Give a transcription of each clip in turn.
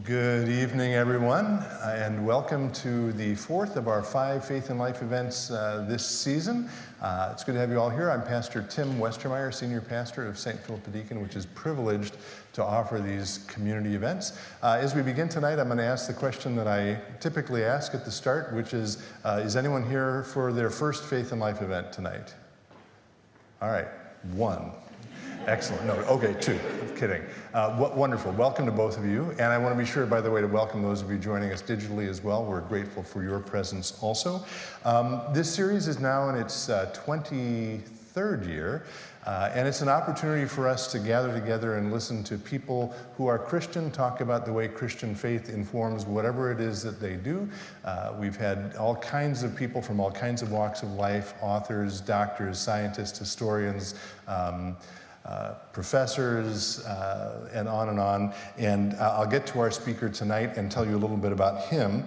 Good evening, everyone, and welcome to the fourth of our 5 Faith and Life events this season. It's good to have you all here. I'm Pastor Tim Westermeyer, Senior Pastor of St. Philip the Deacon, which is privileged to offer these community events. As we begin tonight, I'm going to ask the question that I typically ask at the start, which is anyone here for their first Faith and Life event tonight? All right, 1. Excellent. No, okay, 2. I'm kidding. Wonderful. Welcome to both of you. And I want to be sure, by the way, to welcome those of you joining us digitally as well. We're grateful for your presence also. This series is now in its 23rd year. And it's an opportunity for us to gather together and listen to people who are Christian talk about the way Christian faith informs whatever it is that they do. We've had all kinds of people from all kinds of walks of life, authors, doctors, scientists, historians, professors, and on and on. And I'll get to our speaker tonight and tell you a little bit about him.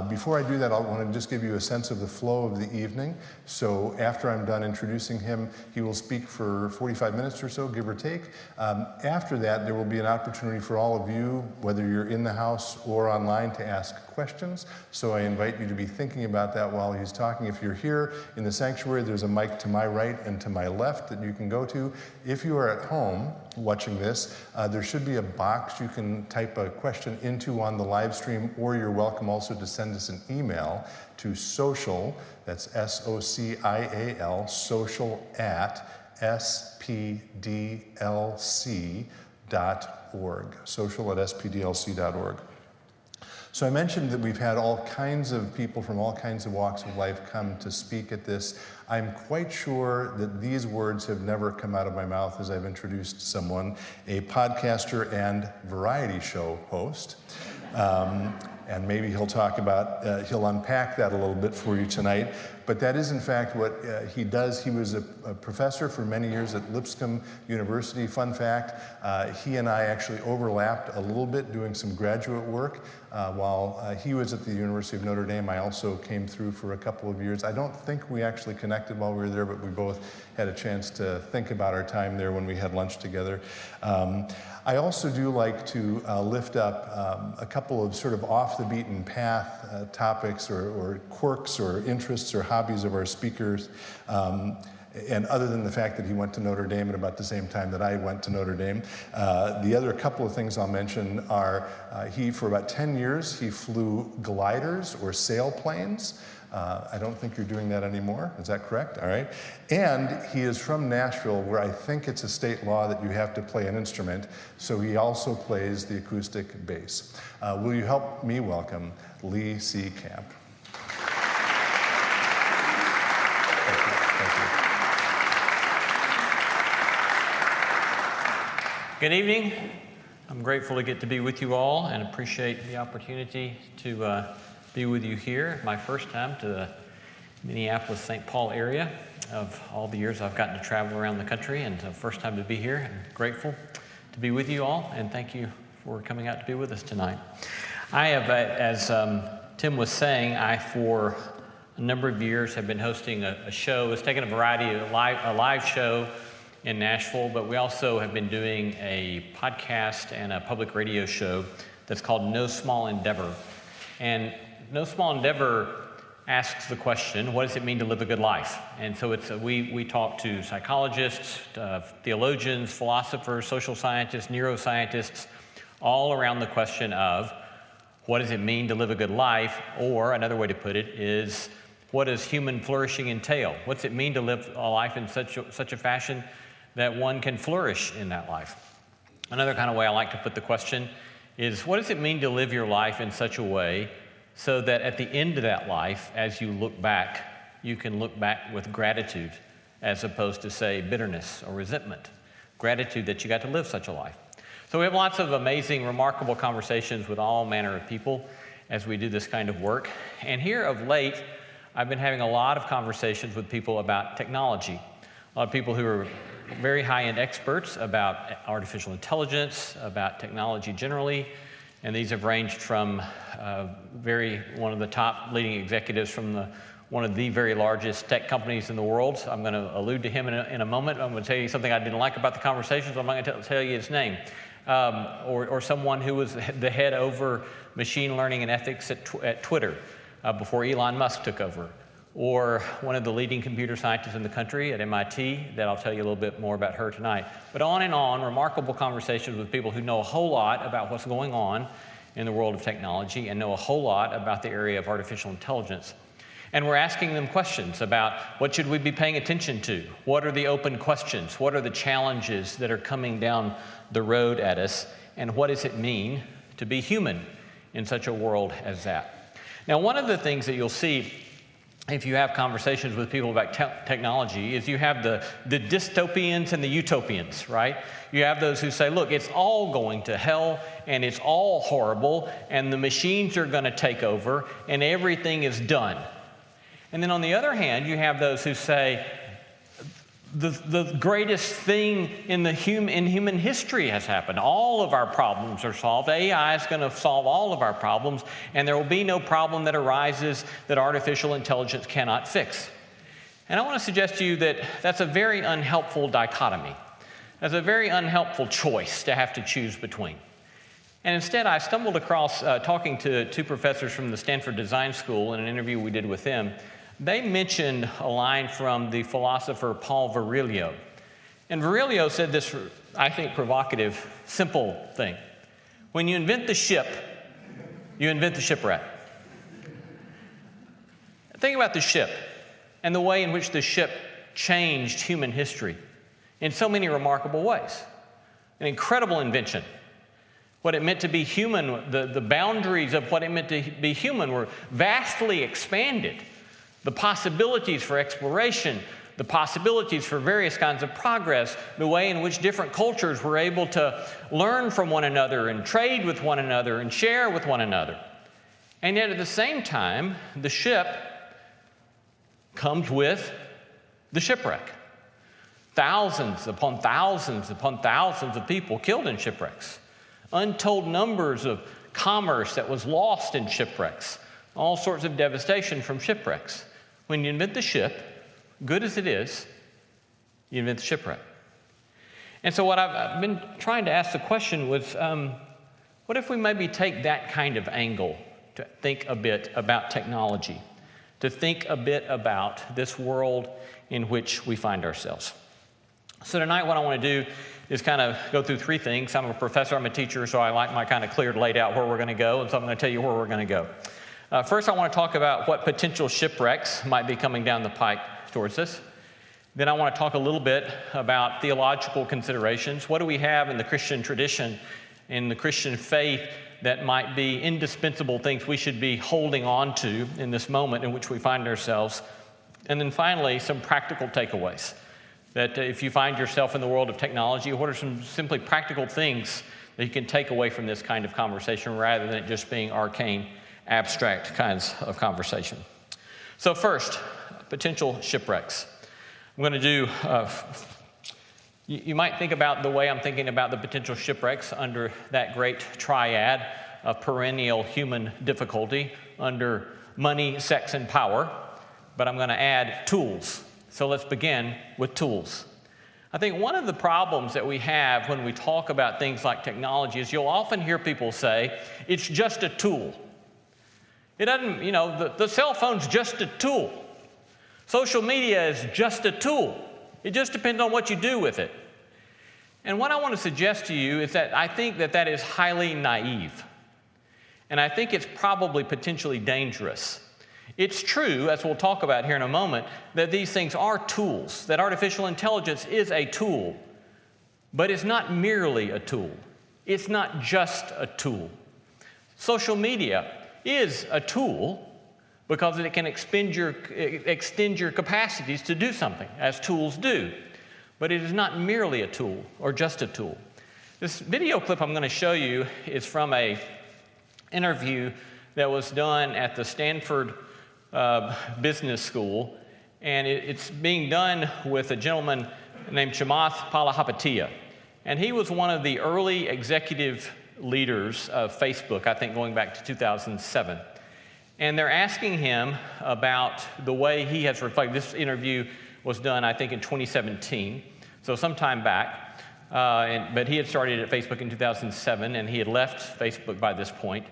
Before I do that, I want to just give you a sense of the flow of the evening. So after I'm done introducing him, he will speak for 45 minutes or so, give or take. After that, there will be an opportunity for all of you, whether you're in the house or online, to ask questions. So I invite you to be thinking about that while he's talking. If you're here in the sanctuary, there's a mic to my right and to my left that you can go to. If you are at home watching this, there should be a box you can type a question into on the live stream, or you're welcome also to send us an email to social, that's SOCIAL, social at spdlc.org, social at spdlc.org. So I mentioned that we've had all kinds of people from all kinds of walks of life come to speak at this. I'm quite sure that these words have never come out of my mouth as I've introduced someone, a podcaster and variety show host. And maybe he'll talk about, he'll unpack that a little bit for you tonight. But that is, in fact, what he does. He was a professor for many years at Lipscomb University. Fun fact, he and I actually overlapped a little bit doing some graduate work. While he was at the University of Notre Dame, I also came through for a couple of years. I don't think we actually connected while we were there, but we both had a chance to think about our time there when we had lunch together. I also do like to lift up a couple of sort of off-the-beaten-path topics or quirks or interests or hobbies of our speakers. And other than the fact that he went to Notre Dame at about the same time that I went to Notre Dame, the other couple of things I'll mention are for about 10 years, he flew gliders or sailplanes. I don't think you're doing that anymore. Is that correct? All right. And he is from Nashville, where I think it's a state law that you have to play an instrument. So he also plays the acoustic bass. Will you help me welcome Lee C. Camp? Good evening. I'm grateful to get to be with you all and appreciate the opportunity to be with you here. My first time to the Minneapolis-St. Paul area of all the years I've gotten to travel around the country, and the first time to be here. I'm grateful to be with you all, and thank you for coming out to be with us tonight. I have, as Tim was saying, for a number of years have been hosting a show. It's taken a variety of a live show in Nashville, but we also have been doing a podcast and a public radio show that's called No Small Endeavor. And No Small Endeavor asks the question, what does it mean to live a good life? And so we talk to psychologists, theologians, philosophers, social scientists, neuroscientists, all around the question of what does it mean to live a good life? Or another way to put it is, what does human flourishing entail? What's it mean to live a life in such a fashion that one can flourish in that life? Another kind of way I like to put the question is, what does it mean to live your life in such a way so that at the end of that life, as you look back, you can look back with gratitude as opposed to, say, bitterness or resentment? Gratitude that you got to live such a life. So we have lots of amazing, remarkable conversations with all manner of people as we do this kind of work. And here of late, I've been having a lot of conversations with people about technology. A lot of people who are very high-end experts about artificial intelligence, about technology generally, and these have ranged from one of the top leading executives from one of the very largest tech companies in the world. I'm going to allude to him in a moment. I'm going to tell you something I didn't like about the conversation, so I'm not going to tell you his name. or someone who was the head over machine learning and ethics at Twitter before Elon Musk took over, or one of the leading computer scientists in the country at MIT, that I'll tell you a little bit more about her tonight. But on and on, remarkable conversations with people who know a whole lot about what's going on in the world of technology and know a whole lot about the area of artificial intelligence. And we're asking them questions about what should we be paying attention to? What are the open questions? What are the challenges that are coming down the road at us? And what does it mean to be human in such a world as that? Now, one of the things that you'll see if you have conversations with people about technology is you have the dystopians and the utopians, right? You have those who say, look, it's all going to hell and it's all horrible and the machines are going to take over and everything is done. And then on the other hand, you have those who say the greatest thing in human history has happened. All of our problems are solved. AI is going to solve all of our problems, and there will be no problem that arises that artificial intelligence cannot fix. And I want to suggest to you that that's a very unhelpful dichotomy. That's a very unhelpful choice to have to choose between. And instead, I stumbled across talking to two professors from the Stanford Design School in an interview we did with them. They mentioned a line from the philosopher Paul Virilio. And Virilio said this, I think, provocative, simple thing. When you invent the ship, you invent the shipwreck. Think about the ship and the way in which the ship changed human history in so many remarkable ways. An incredible invention. What it meant to be human, the boundaries of what it meant to be human were vastly expanded. The possibilities for exploration, the possibilities for various kinds of progress, the way in which different cultures were able to learn from one another and trade with one another and share with one another. And yet at the same time, the ship comes with the shipwreck. Thousands upon thousands upon thousands of people killed in shipwrecks. Untold numbers of commerce that was lost in shipwrecks. All sorts of devastation from shipwrecks. When you invent the ship, good as it is, you invent the shipwreck. And so what I've been trying to ask the question was, what if we maybe take that kind of angle to think a bit about technology, to think a bit about this world in which we find ourselves? So tonight what I want to do is kind of go through three things. I'm a professor, I'm a teacher, so I like my kind of clear laid out where we're going to go, and so I'm going to tell you where we're going to go. First, I want to talk about what potential shipwrecks might be coming down the pike towards us. Then I want to talk a little bit about theological considerations. What do we have in the Christian tradition, in the Christian faith, that might be indispensable things we should be holding on to in this moment in which we find ourselves? And then finally, some practical takeaways. That if you find yourself in the world of technology, what are some simply practical things that you can take away from this kind of conversation rather than it just being arcane, abstract kinds of conversation. So first, potential shipwrecks. I'm going to do, you might think about the way I'm thinking about the potential shipwrecks under that great triad of perennial human difficulty under money, sex, and power, but I'm going to add tools. So let's begin with tools. I think one of the problems that we have when we talk about things like technology is you'll often hear people say, it's just a tool. It doesn't, the cell phone's just a tool. Social media is just a tool. It just depends on what you do with it. And what I want to suggest to you is that I think that that is highly naive. And I think it's probably potentially dangerous. It's true, as we'll talk about here in a moment, that these things are tools, that artificial intelligence is a tool, but it's not merely a tool. It's not just a tool. Social media is a tool because it can extend your capacities to do something, as tools do. But it is not merely a tool or just a tool. This video clip I'm going to show you is from an interview that was done at the Stanford Business School, and it's being done with a gentleman named Chamath Palihapitiya. And he was one of the early executive leaders of Facebook, I think going back to 2007. And they're asking him about the way he has reflected. This interview was done, I think, in 2017, so some time back. but he had started at Facebook in 2007, and he had left Facebook by this point.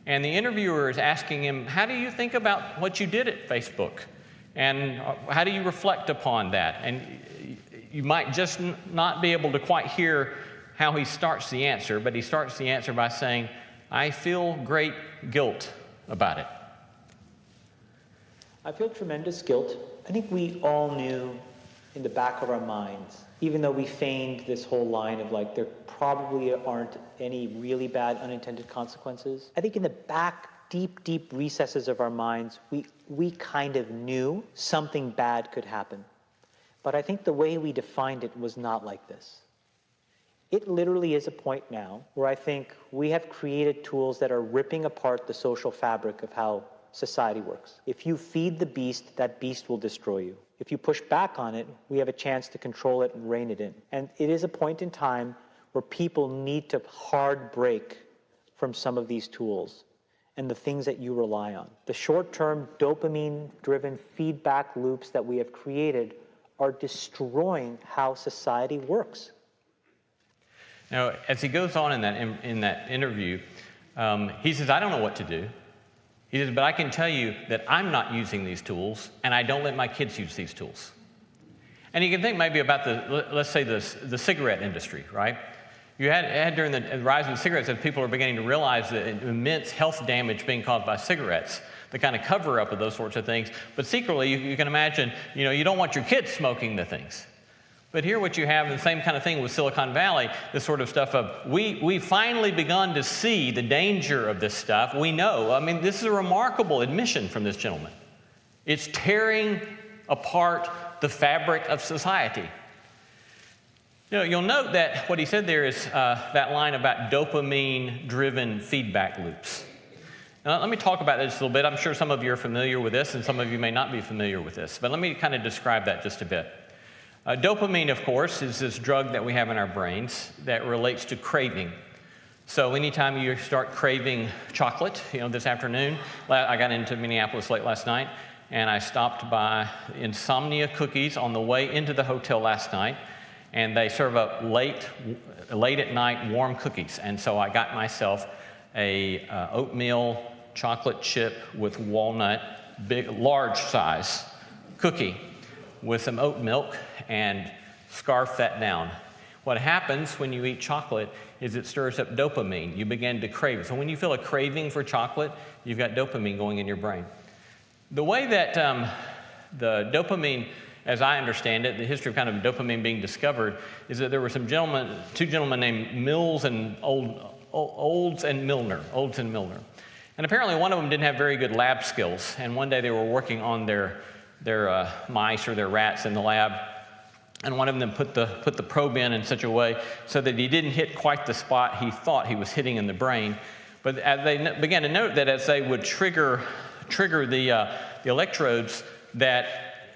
And the interviewer is asking him, how do you think about what you did at Facebook? And how do you reflect upon that? And you might just not be able to quite hear how he starts the answer, but he starts the answer by saying, I feel great guilt about it. I feel tremendous guilt. I think we all knew in the back of our minds, even though we feigned this whole line of like, there probably aren't any really bad unintended consequences. I think in the back, deep, deep recesses of our minds, we kind of knew something bad could happen. But I think the way we defined it was not like this. It literally is a point now where I think we have created tools that are ripping apart the social fabric of how society works. If you feed the beast, that beast will destroy you. If you push back on it, we have a chance to control it and rein it in. And it is a point in time where people need to hard break from some of these tools and the things that you rely on. The short-term dopamine-driven feedback loops that we have created are destroying how society works. Now, as he goes on in that interview, he says, I don't know what to do. He says, but I can tell you that I'm not using these tools, and I don't let my kids use these tools. And you can think maybe about let's say the cigarette industry, right? You had during the rise of cigarettes, as people are beginning to realize the immense health damage being caused by cigarettes, the kind of cover-up of those sorts of things. But secretly, you can imagine, you don't want your kids smoking the things. But here what you have, the same kind of thing with Silicon Valley, this sort of stuff of, we finally begun to see the danger of this stuff. We know. I mean, this is a remarkable admission from this gentleman. It's tearing apart the fabric of society. You'll note that what he said there is that line about dopamine-driven feedback loops. Now, let me talk about this a little bit. I'm sure some of you are familiar with this, and some of you may not be familiar with this. But let me kind of describe that just a bit. Dopamine, of course, is this drug that we have in our brains that relates to craving. So anytime you start craving chocolate, this afternoon, I got into Minneapolis late last night, and I stopped by Insomnia Cookies on the way into the hotel last night, and they serve up late at night warm cookies. And so I got myself a oatmeal chocolate chip with walnut, large size cookie with some oat milk and scarf that down. What happens when you eat chocolate is it stirs up dopamine. You begin to crave it. So when you feel a craving for chocolate, you've got dopamine going in your brain. The way that the dopamine, as I understand it, the history of kind of dopamine being discovered is that there were two gentlemen named Mills and Olds and Milner. And apparently one of them didn't have very good lab skills. And one day they were working on their mice or their rats in the lab, and one of them put the probe in such a way so that he didn't hit quite the spot he thought he was hitting in the brain. But as they began to note that as they would trigger the electrodes, that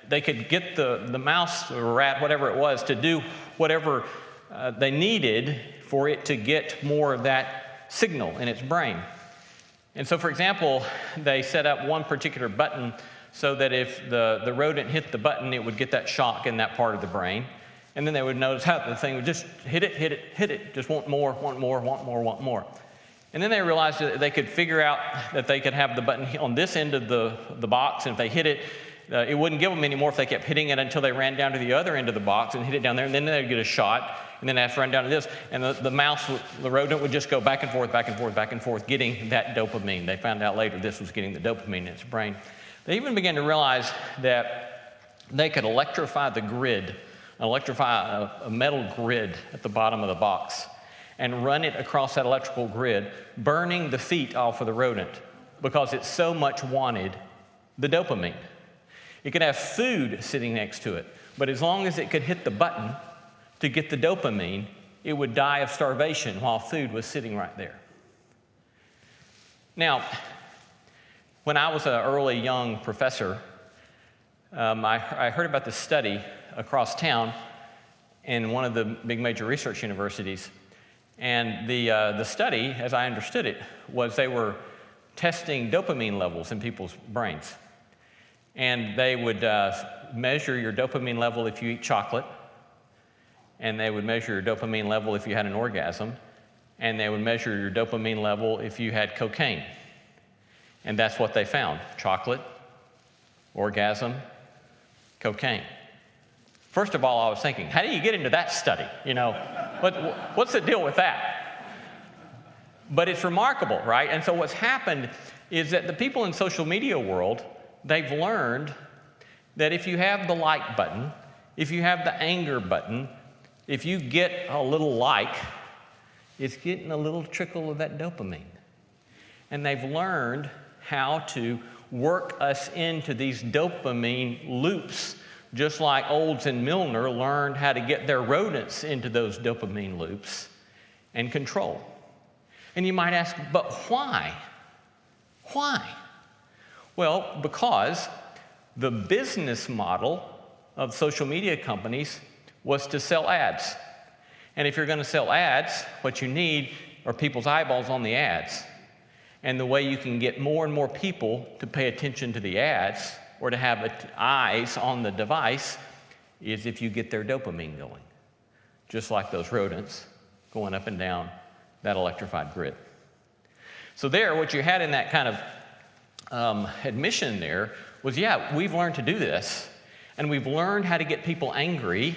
they could get the mouse or rat, whatever it was, to do whatever they needed for it to get more of that signal in its brain. And so, for example, they set up one particular button so that if the rodent hit the button, it would get that shock in that part of the brain. And then they would notice how the thing would just hit it, just want more. And then they realized that they could figure out that they could have the button on this end of the box, and if they hit it, it wouldn't give them any more if they kept hitting it until they ran down to the other end of the box and hit it down there, and then they'd get a shot, and then they'd have to run down to this, and the rodent would just go back and forth, getting that dopamine. They found out later this was getting the dopamine in its brain. They even began to realize that they could electrify the grid, a metal grid at the bottom of the box, and run it across that electrical grid, burning the feet off of the rodent because it so much wanted the dopamine. It could have food sitting next to it, but as long as it could hit the button to get the dopamine, it would die of starvation while food was sitting right there. Now, when I was an early young professor, I heard about this study across town in one of the big major research universities. And the study, as I understood it, was they were testing dopamine levels in people's brains. And they would measure your dopamine level if you eat chocolate. and they would measure your dopamine level if you had an orgasm, and they would measure your dopamine level if you had cocaine. And that's what they found: chocolate, orgasm, cocaine. First of all, I was thinking, how do you get into that study? What's the deal with that? But it's remarkable, right? And so what's happened is that the people in social media world, they've learned that if you have the like button, if you have the anger button, if you get a little like, it's getting a little trickle of that dopamine. And they've learned how to work us into these dopamine loops, just like Olds and Milner learned how to get their rodents into those dopamine loops and control. And you might ask, but why? Why? Well, because the business model of social media companies was to sell ads. And if you're going to sell ads, what you need are people's eyeballs on the ads. And the way you can get more and more people to pay attention to the ads or to have eyes on the device is if you get their dopamine going, just like those rodents going up and down that electrified grid. So there, what you had in that kind of admission there was, yeah, we've learned to do this, and we've learned how to get people angry,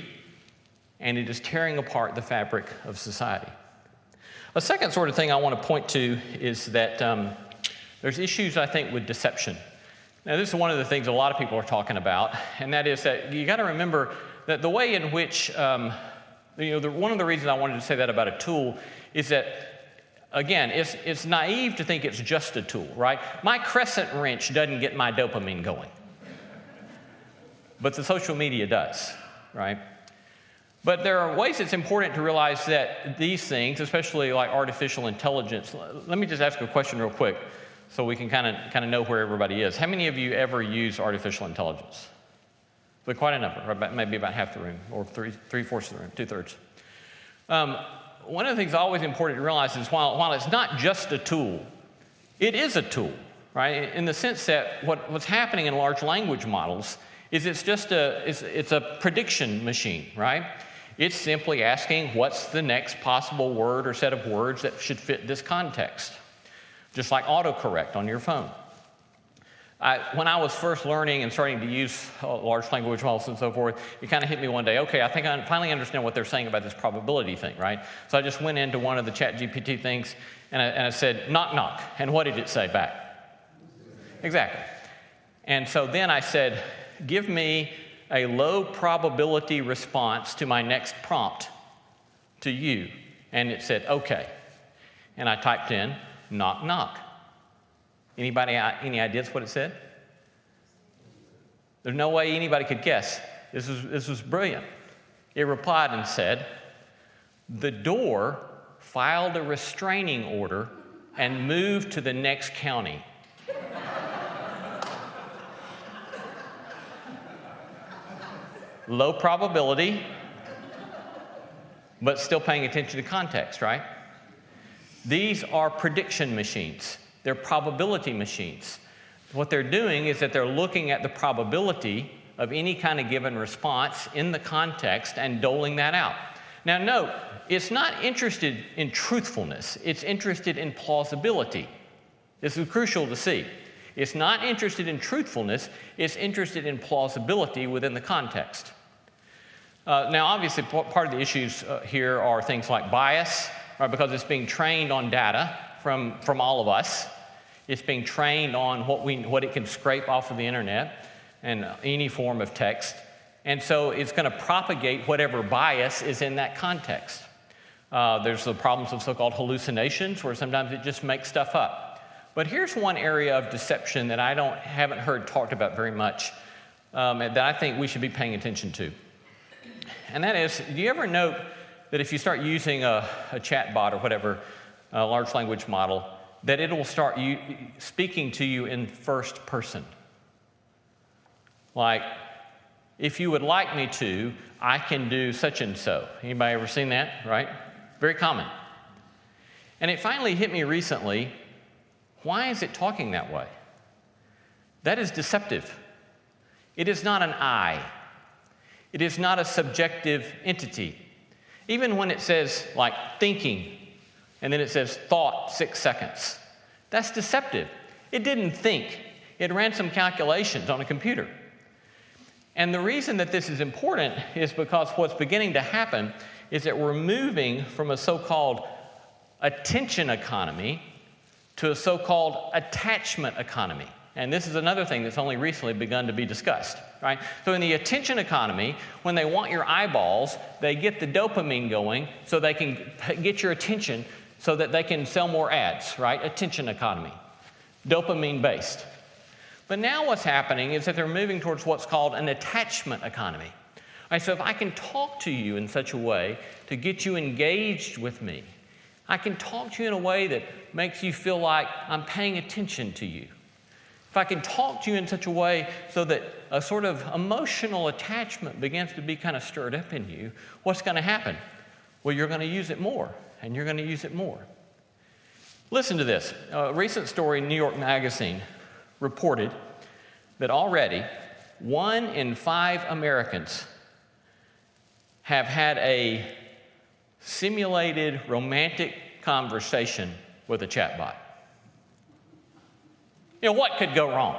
and it is tearing apart the fabric of society. A second sort of thing I want to point to is that there's issues, I think, with deception. Now, this is one of the things a lot of people are talking about, and that is that you got to remember that the way in which, one of the reasons I wanted to say that about a tool is that, again, it's naive to think it's just a tool, right? My crescent wrench doesn't get my dopamine going, but the social media does, right? But there are ways it's important to realize that these things, especially like artificial intelligence, let me just ask a question real quick so we can kind of know where everybody is. How many of you ever use artificial intelligence? But quite a number, maybe about half the room, or three-fourths of the room, two-thirds. One of the things always important to realize is while it's not just a tool, it is a tool, right? In the sense that what's happening in large language models is it's a prediction machine, right? It's simply asking what's the next possible word or set of words that should fit this context, just like autocorrect on your phone. When I was first learning and starting to use large language models and so forth, it kind of hit me one day, okay, I think I finally understand what they're saying about this probability thing, right? So I just went into one of the ChatGPT things and I said, knock, knock. And what did it say back? Exactly. And so then I said, give me a low probability response to my next prompt to you. And it said, okay. And I typed in, knock, knock. Anybody, any ideas what it said? There's no way anybody could guess. This was brilliant. It replied and said, the door filed a restraining order and moved to the next county. Low probability, but still paying attention to context, right? These are prediction machines. They're probability machines. What they're doing is that they're looking at the probability of any kind of given response in the context and doling that out. Now note, it's not interested in truthfulness. It's interested in plausibility. This is crucial to see. It's not interested in truthfulness. It's interested in plausibility within the context. Now, obviously, part of the issues here are things like bias, right? Because it's being trained on data from all of us. It's being trained on what it can scrape off of the internet and any form of text. And so it's going to propagate whatever bias is in that context. There's the problems of so-called hallucinations, where sometimes it just makes stuff up. But here's one area of deception that I haven't heard talked about very much, that I think we should be paying attention to. And that is, do you ever note that if you start using a chat bot or whatever, a large language model, that it will start speaking to you in first person? Like, if you would like me to, I can do such and so. Anybody ever seen that, right? Very common. And it finally hit me recently, why is it talking that way? That is deceptive. It is not an I. It is not a subjective entity. Even when it says like thinking, and then it says thought 6 seconds, that's deceptive. It didn't think. It ran some calculations on a computer. And the reason that this is important is because what's beginning to happen is that we're moving from a so-called attention economy to a so-called attachment economy. And this is another thing that's only recently begun to be discussed, right? So in the attention economy, when they want your eyeballs, they get the dopamine going so they can get your attention so that they can sell more ads, right? Attention economy, dopamine-based. But now what's happening is that they're moving towards what's called an attachment economy. All right, so if I can talk to you in such a way to get you engaged with me, I can talk to you in a way that makes you feel like I'm paying attention to you. If I can talk to you in such a way so that a sort of emotional attachment begins to be kind of stirred up in you, what's going to happen? Well, you're going to use it more, and you're going to use it more. Listen to this. A recent story in New York Magazine reported that already 1 in 5 Americans have had a simulated romantic conversation with a chatbot. You know, what could go wrong?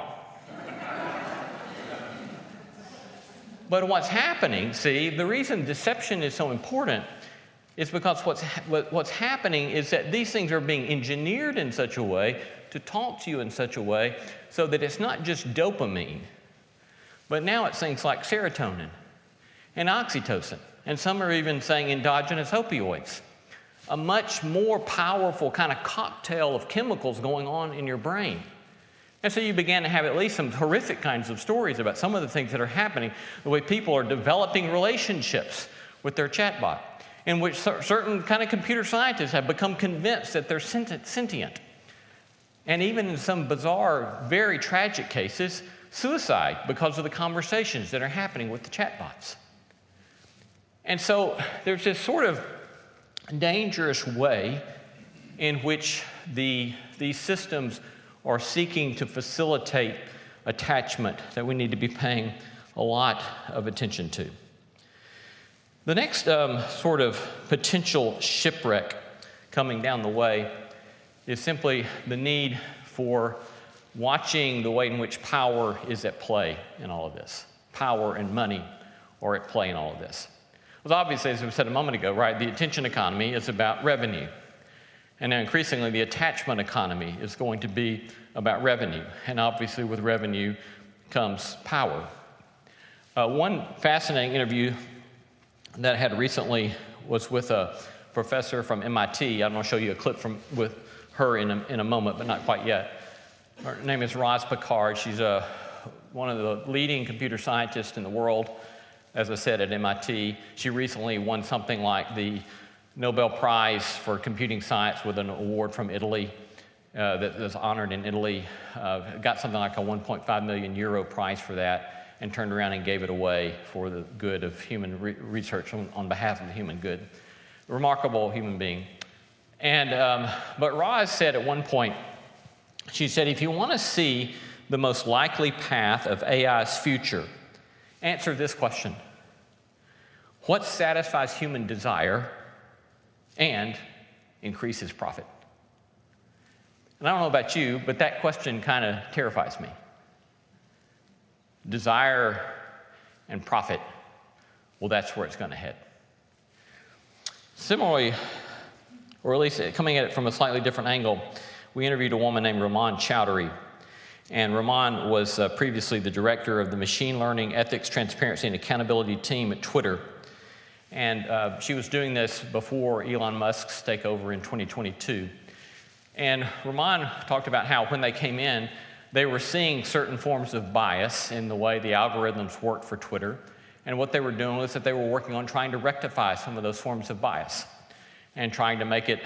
But what's happening, see, the reason deception is so important is because what's happening is that these things are being engineered in such a way to talk to you in such a way so that it's not just dopamine, but now it's things like serotonin and oxytocin, and some are even saying endogenous opioids, a much more powerful kind of cocktail of chemicals going on in your brain. And so you began to have at least some horrific kinds of stories about some of the things that are happening, the way people are developing relationships with their chatbot, in which certain kind of computer scientists have become convinced that they're sentient. And even in some bizarre, very tragic cases, suicide because of the conversations that are happening with the chatbots. And so there's this sort of dangerous way in which these systems are seeking to facilitate attachment that we need to be paying a lot of attention to. The next sort of potential shipwreck coming down the way is simply the need for watching the way in which power is at play in all of this. Power and money are at play in all of this. Well, obviously, as we said a moment ago, right, the attention economy is about revenue. And now increasingly, the attachment economy is going to be about revenue. And obviously, with revenue comes power. One fascinating interview that I had recently was with a professor from MIT. I'm going to show you a clip with her in a moment, but not quite yet. Her name is Roz Picard. She's one of the leading computer scientists in the world, as I said, at MIT. She recently won something like the Nobel Prize for Computing Science with an award from Italy that was honored in Italy. Got something like a 1.5 million euro prize for that, and turned around and gave it away for the good of human research on behalf of the human good. A remarkable human being. And but Roz said at one point, she said, if you want to see the most likely path of AI's future, answer this question: what satisfies human desire and increases profit? And I don't know about you, but that question kind of terrifies me. Desire and profit, well, that's where it's going to head. Similarly, or at least coming at it from a slightly different angle, we interviewed a woman named Raman Chowdhury. And Raman was previously the director of the Machine Learning, Ethics, Transparency, and Accountability team at Twitter. And she was doing this before Elon Musk's takeover in 2022. And Raman talked about how when they came in, they were seeing certain forms of bias in the way the algorithms worked for Twitter. And what they were doing was that they were working on trying to rectify some of those forms of bias and trying to make it,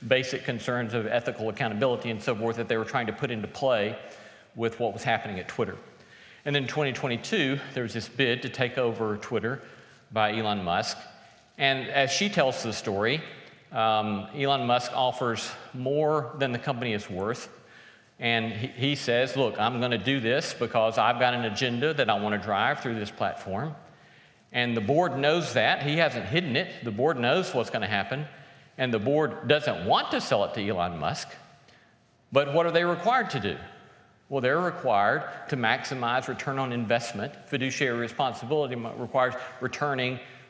basic concerns of ethical accountability and so forth that they were trying to put into play with what was happening at Twitter. And then in 2022, there was this bid to take over Twitter by Elon Musk. And as she tells the story, Elon Musk offers more than the company is worth. And he says, look, I'm going to do this because I've got an agenda that I want to drive through this platform. And the board knows that. He hasn't hidden it. The board knows what's going to happen. And the board doesn't want to sell it to Elon Musk. But what are they required to do? Well, they're required to maximize return on investment. Fiduciary responsibility requires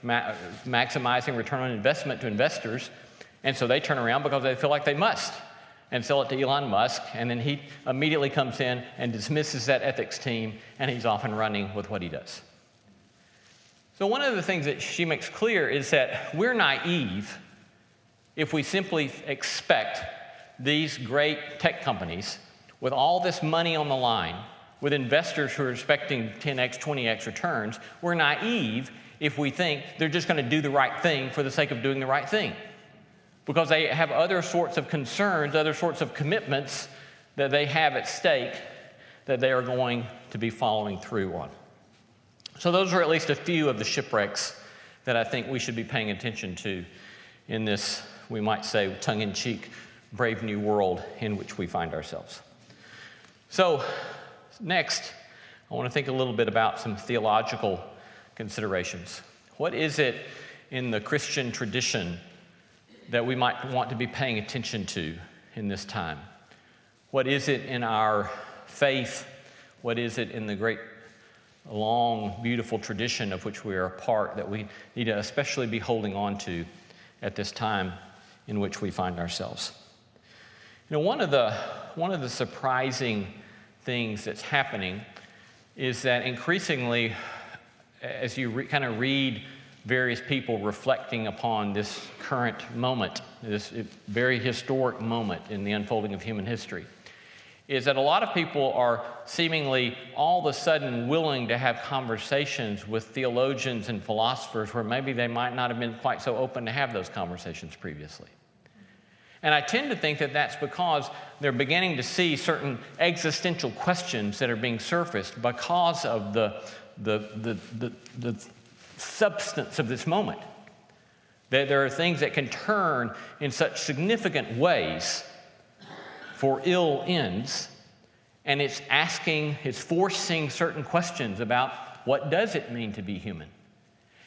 maximizing return on investment to investors. And so they turn around because they feel like they must and sell it to Elon Musk. And then he immediately comes in and dismisses that ethics team, and he's off and running with what he does. So one of the things that she makes clear is that we're naive if we simply expect these great tech companies with all this money on the line, with investors who are expecting 10x, 20x returns, we're naive if we think they're just going to do the right thing for the sake of doing the right thing. Because they have other sorts of concerns, other sorts of commitments that they have at stake that they are going to be following through on. So those are at least a few of the shipwrecks that I think we should be paying attention to in this, we might say, tongue-in-cheek, brave new world in which we find ourselves. So next, I want to think a little bit about some theological considerations. What is it in the Christian tradition that we might want to be paying attention to in this time? What is it in our faith? What is it in the great, long, beautiful tradition of which we are a part that we need to especially be holding on to at this time in which we find ourselves? You know, one of the surprising things that's happening is that increasingly, as you kind of read various people reflecting upon this current moment, this very historic moment in the unfolding of human history, is that a lot of people are seemingly all of a sudden willing to have conversations with theologians and philosophers where maybe they might not have been quite so open to have those conversations previously. And I tend to think that that's because they're beginning to see certain existential questions that are being surfaced because of the substance of this moment. That there are things that can turn in such significant ways for ill ends, and it's forcing certain questions about what does it mean to be human?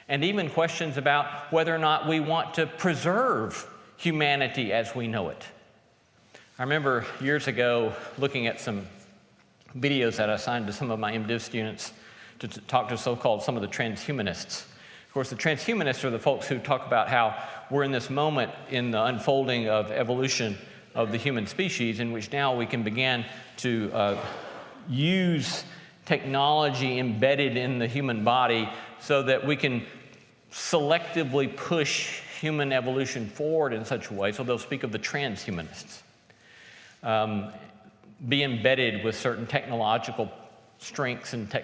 And even questions about whether or not we want to preserve humanity as we know it. I remember years ago looking at some videos that I assigned to some of my MDiv students to talk to some of the transhumanists. Of course, the transhumanists are the folks who talk about how we're in this moment in the unfolding of evolution of the human species in which now we can begin to use technology embedded in the human body so that we can selectively push human evolution forward in such a way, so they'll speak of the transhumanists, be embedded with certain technological strengths and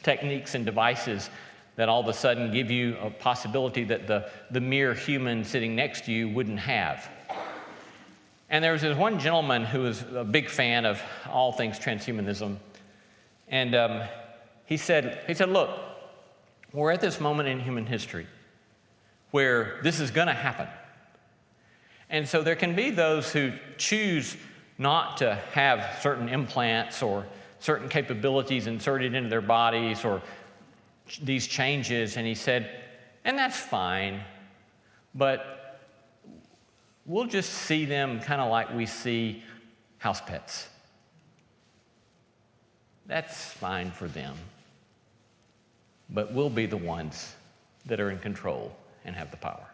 techniques and devices that all of a sudden give you a possibility that the mere human sitting next to you wouldn't have. And there was this one gentleman who was a big fan of all things transhumanism, and he said, look, we're at this moment in human history where this is going to happen. And so there can be those who choose not to have certain implants or certain capabilities inserted into their bodies or these changes. And he said, and that's fine, but we'll just see them kind of like we see house pets. That's fine for them, but we'll be the ones that are in control and have the power.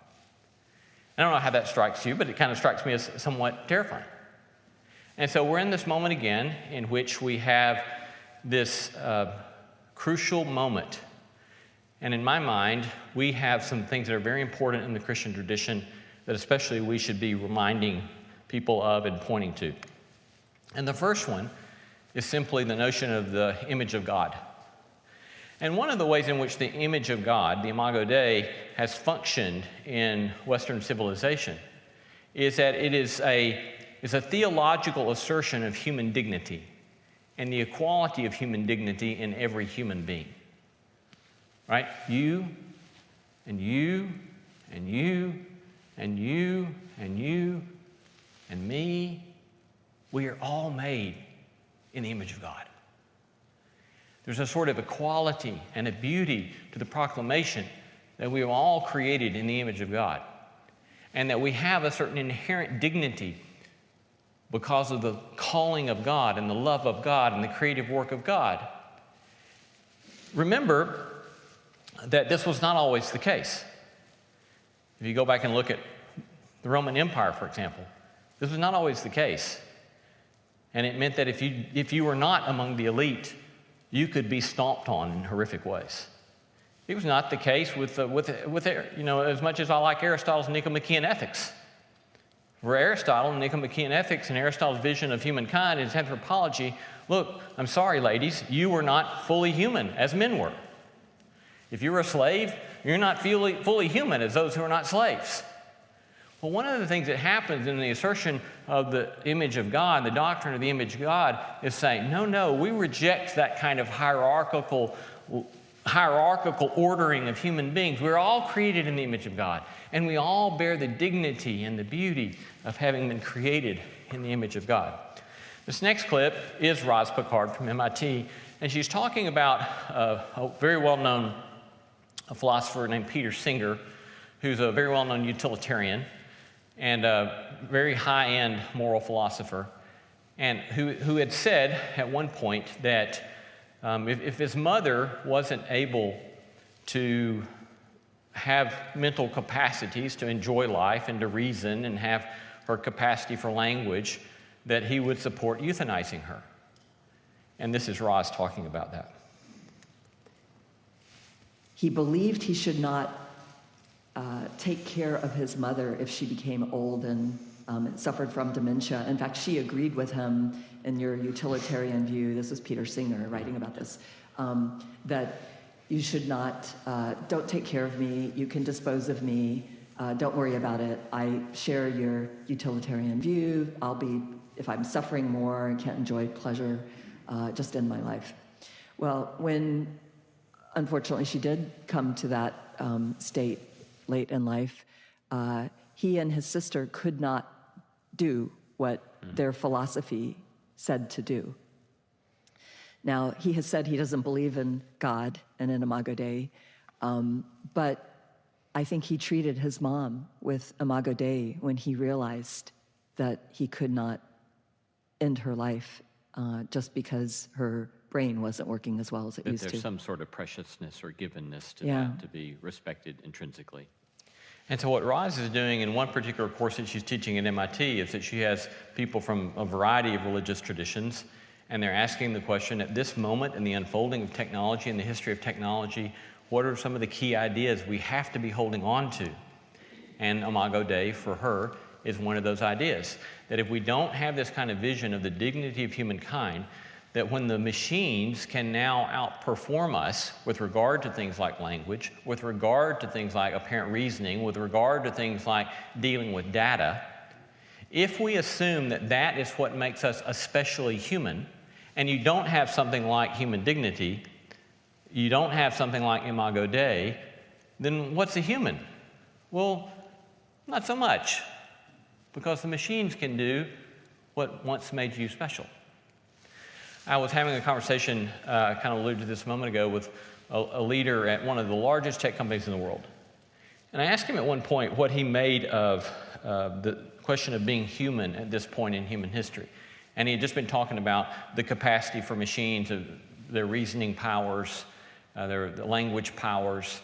I don't know how that strikes you, but it kind of strikes me as somewhat terrifying. And so we're in this moment again in which we have this crucial moment. And in my mind, we have some things that are very important in the Christian tradition that especially we should be reminding people of and pointing to. And the first one is simply the notion of the image of God. And one of the ways in which the image of God, the Imago Dei, has functioned in Western civilization is that it is a theological assertion of human dignity and the equality of human dignity in every human being. Right? You, and you, and you, and you, and you, and me, we are all made in the image of God. There's a sort of equality and a beauty to the proclamation that we are all created in the image of God, and that we have a certain inherent dignity because of the calling of God and the love of God and the creative work of God. Remember that this was not always the case. If you go back and look at the Roman Empire, for example, this was not always the case. And it meant that if you were not among the elite, you could be stomped on in horrific ways. It was not the case with as much as I like Aristotle's Nicomachean Ethics. For Aristotle, Nicomachean Ethics and Aristotle's vision of humankind and his anthropology, look, I'm sorry, ladies, you were not fully human as men were. If you were a slave, you're not fully human as those who are not slaves. Well, one of the things that happens in the assertion of the image of God, the doctrine of the image of God, is saying, no, we reject that kind of hierarchical ordering of human beings. We're all created in the image of God, and we all bear the dignity and the beauty of having been created in the image of God. This next clip is Roz Picard from MIT, and she's talking about a very well-known philosopher named Peter Singer, who's a very well-known utilitarian and a very high-end moral philosopher, and who had said at one point that if his mother wasn't able to have mental capacities to enjoy life and to reason and have her capacity for language, that he would support euthanizing her. And this is Roz talking about that. He believed he should not take care of his mother if she became old and suffered from dementia. In fact, she agreed with him in your utilitarian view. This is Peter Singer writing about this, that you should not, don't take care of me, you can dispose of me, don't worry about it. I share your utilitarian view. If I'm suffering more and can't enjoy pleasure, just end my life. Well, when unfortunately she did come to that state late in life, he and his sister could not do what their philosophy said to do. Now, he has said he doesn't believe in God and in Imago Dei, but I think he treated his mom with Imago Dei when he realized that he could not end her life just because her brain wasn't working as well as it used to. There's some sort of preciousness or givenness to that to be respected intrinsically. And so what Roz is doing in one particular course that she's teaching at MIT is that she has people from a variety of religious traditions, and they're asking the question, at this moment in the unfolding of technology and the history of technology, what are some of the key ideas we have to be holding on to? And Imago Dei, for her, is one of those ideas. That if we don't have this kind of vision of the dignity of humankind, that when the machines can now outperform us with regard to things like language, with regard to things like apparent reasoning, with regard to things like dealing with data, if we assume that that is what makes us especially human, and you don't have something like human dignity, you don't have something like Imago Dei, then what's a human? Well, not so much, because the machines can do what once made you special. I was having a conversation, kind of alluded to this a moment ago, with a leader at one of the largest tech companies in the world. And I asked him at one point what he made of the question of being human at this point in human history. And he had just been talking about the capacity for machines, their reasoning powers, their language powers.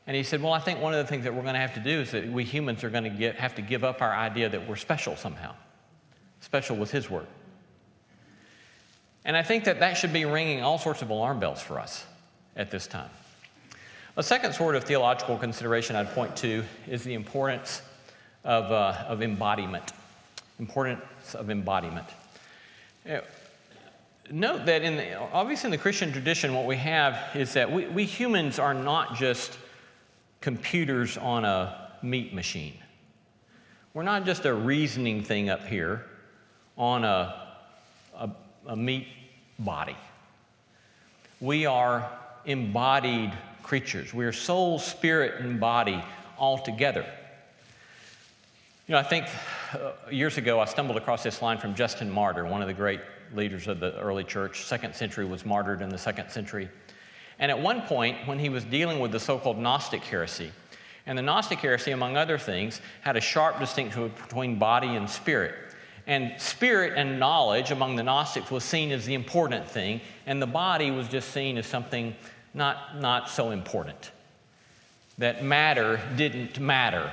And he said, well, I think one of the things that we're going to have to do is that we humans are going to have to give up our idea that we're special somehow. Special was his word. And I think that should be ringing all sorts of alarm bells for us at this time. A second sort of theological consideration I'd point to is the importance of embodiment. Importance of embodiment. Note that obviously in the Christian tradition, what we have is that we humans are not just computers on a meat machine. We're not just a reasoning thing up here on a meat body. We are embodied creatures. We are soul, spirit, and body all together. You know, I think years ago, I stumbled across this line from Justin Martyr, one of the great leaders of the early church. 2nd century, was martyred in the 2nd century. And at one point, when he was dealing with the so-called Gnostic heresy, and the Gnostic heresy, among other things, had a sharp distinction between body and spirit. And spirit and knowledge among the Gnostics was seen as the important thing, and the body was just seen as something not so important. That matter didn't matter.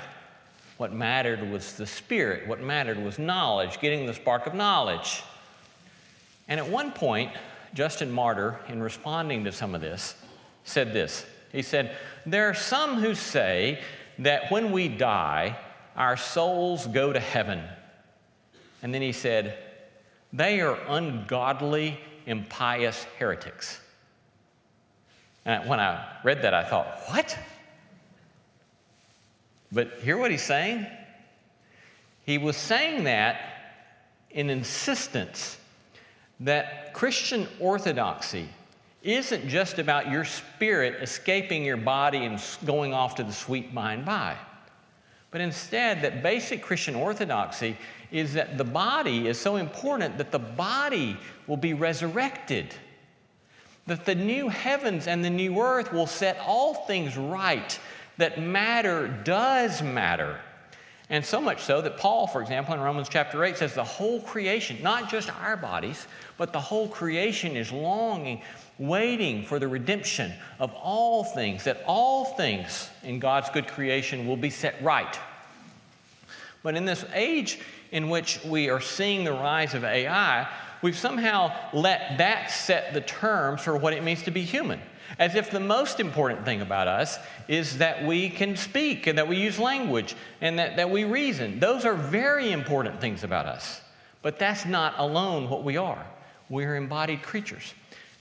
What mattered was the spirit. What mattered was knowledge, getting the spark of knowledge. And at one point, Justin Martyr, in responding to some of this, said this. He said, "There are some who say that when we die, our souls go to heaven." And then he said, "They are ungodly, impious heretics." And when I read that, I thought, what? But hear what he's saying? He was saying that in insistence that Christian orthodoxy isn't just about your spirit escaping your body and going off to the sweet by and by. But instead, that basic Christian orthodoxy is that the body is so important that the body will be resurrected. That the new heavens and the new earth will set all things right. That matter does matter. And so much so that Paul, for example, in Romans chapter 8 says the whole creation, not just our bodies, but the whole creation is longing, waiting for the redemption of all things, that all things in God's good creation will be set right. But in this age in which we are seeing the rise of AI, we've somehow let that set the terms for what it means to be human. As if the most important thing about us is that we can speak and that we use language and that we reason. Those are very important things about us. But that's not alone what we are. We're embodied creatures.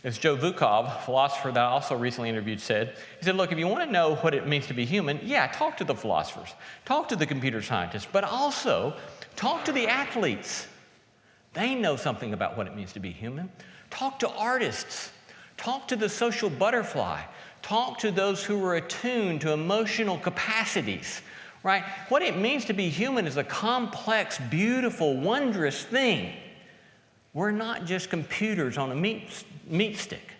As Joe Vukov, a philosopher that I also recently interviewed, said, he said, look, if you want to know what it means to be human, yeah, talk to the philosophers, talk to the computer scientists, but also talk to the athletes. They know something about what it means to be human. Talk to artists. Talk to the social butterfly. Talk to those who are attuned to emotional capacities, right? What it means to be human is a complex, beautiful, wondrous thing. We're not just computers on a meat stick.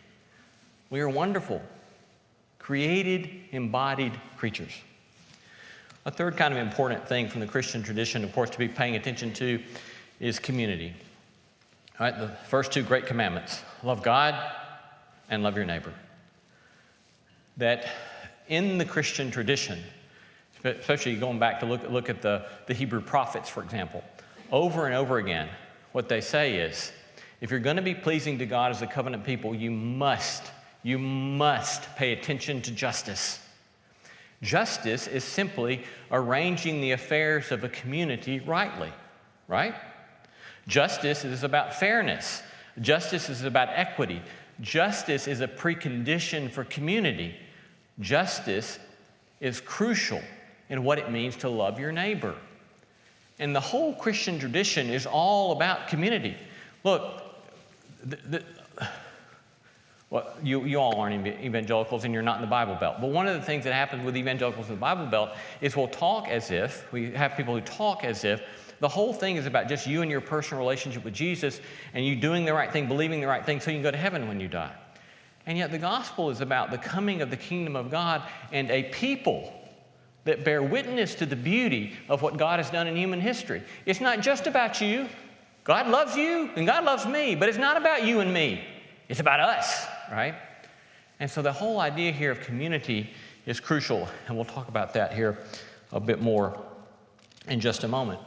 We are wonderful, created, embodied creatures. A third kind of important thing from the Christian tradition, of course, to be paying attention to is community. All right, the first two great commandments, love God and love your neighbor. That in the Christian tradition, especially going back to look at the Hebrew prophets, for example, over and over again, what they say is, if you're going to be pleasing to God as a covenant people, you must pay attention to justice. Justice is simply arranging the affairs of a community rightly, right? Justice is about fairness. Justice is about equity. Justice is a precondition for community. Justice is crucial in what it means to love your neighbor. And the whole Christian tradition is all about community. Look, well, you all aren't evangelicals and you're not in the Bible Belt. But one of the things that happens with evangelicals in the Bible Belt is we have people who talk as if the whole thing is about just you and your personal relationship with Jesus and you doing the right thing, believing the right thing so you can go to heaven when you die. And yet the gospel is about the coming of the kingdom of God and a people that bear witness to the beauty of what God has done in human history. It's not just about you. God loves you and God loves me, but it's not about you and me. It's about us, right? And so the whole idea here of community is crucial, and we'll talk about that here a bit more in just a moment.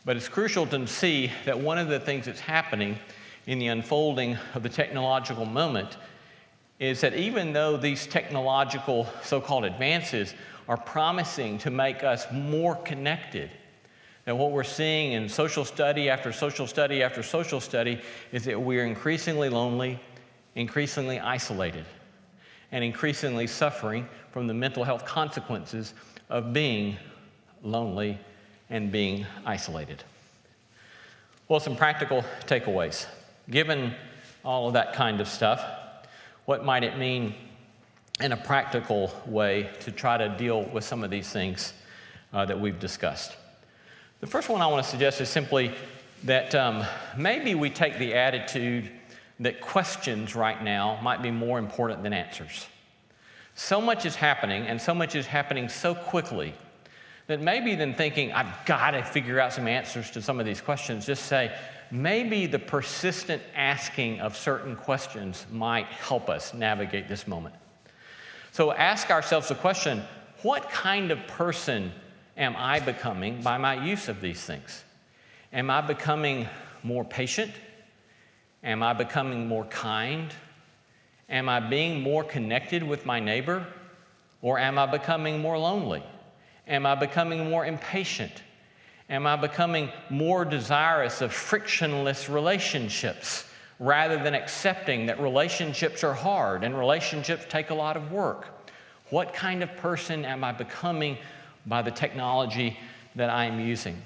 But it's crucial to see that one of the things that's happening in the unfolding of the technological moment is that even though these technological so-called advances are promising to make us more connected, that what we're seeing in social study after social study after social study is that we're increasingly lonely, increasingly isolated, and increasingly suffering from the mental health consequences of being lonely and being isolated. Well, some practical takeaways. Given all of that kind of stuff, what might it mean in a practical way to try to deal with some of these things that we've discussed? The first one I want to suggest is simply that maybe we take the attitude that questions right now might be more important than answers. So much is happening, and so much is happening so quickly that maybe than thinking, I've got to figure out some answers to some of these questions, just say, maybe the persistent asking of certain questions might help us navigate this moment. So ask ourselves the question, what kind of person am I becoming by my use of these things? Am I becoming more patient? Am I becoming more kind? Am I being more connected with my neighbor? Or am I becoming more lonely? Am I becoming more impatient? Am I becoming more desirous of frictionless relationships rather than accepting that relationships are hard and relationships take a lot of work? What kind of person am I becoming by the technology that I am using?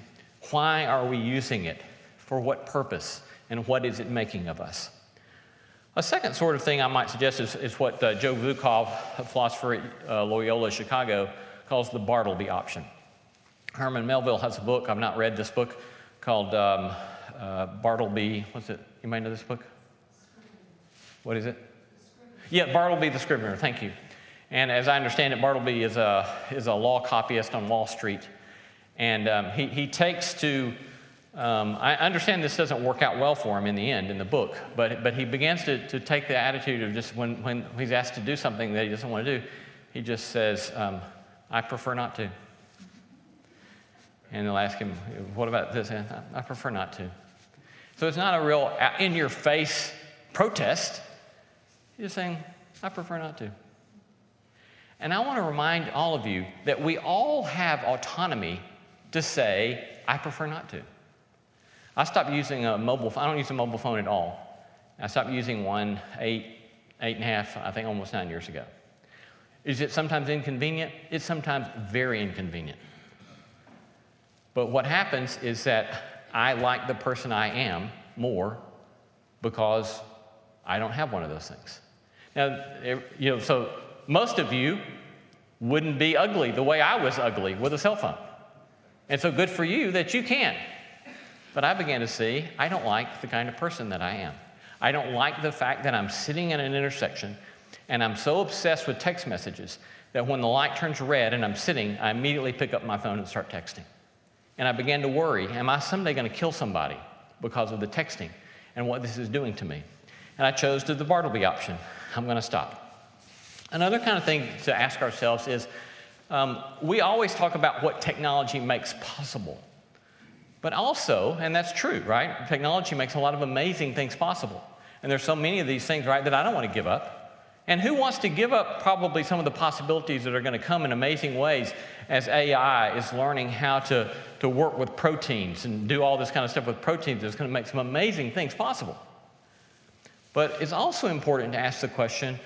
Why are we using it? For what purpose? And what is it making of us? A second sort of thing I might suggest is what Joe Vukov, a philosopher at Loyola Chicago, calls the Bartleby option. Herman Melville has a book, I've not read this book, called Bartleby, what's it? You might know this book? What is it? Yeah, Bartleby the Scrivener, thank you. And as I understand it, Bartleby is a law copyist on Wall Street. And he takes to, I understand this doesn't work out well for him in the end in the book, but he begins to take the attitude of just when he's asked to do something that he doesn't want to do, he just says, I prefer not to. And they'll ask him, what about this? I prefer not to. So it's not a real in-your-face protest. He's just saying, I prefer not to. And I want to remind all of you that we all have autonomy to say, I prefer not to. I stopped using a mobile phone. I don't use a mobile phone at all. I stopped using one 8 and a half, I think almost 9 years ago. Is it sometimes inconvenient? It's sometimes very inconvenient. But what happens is that I like the person I am more because I don't have one of those things. Now, so most of you wouldn't be ugly the way I was ugly with a cell phone. And so good for you that you can. But I began to see I don't like the kind of person that I am. I don't like the fact that I'm sitting at an intersection and I'm so obsessed with text messages that when the light turns red and I'm sitting, I immediately pick up my phone and start texting. And I began to worry, am I someday going to kill somebody because of the texting and what this is doing to me? And I chose the Bartleby option. I'm going to stop. Another kind of thing to ask ourselves is, we always talk about what technology makes possible. But also, and that's true, right? Technology makes a lot of amazing things possible. And there's so many of these things, right, that I don't want to give up. And who wants to give up probably some of the possibilities that are going to come in amazing ways as AI is learning how to work with proteins and do all this kind of stuff with proteins that's going to make some amazing things possible. But it's also important to ask the question,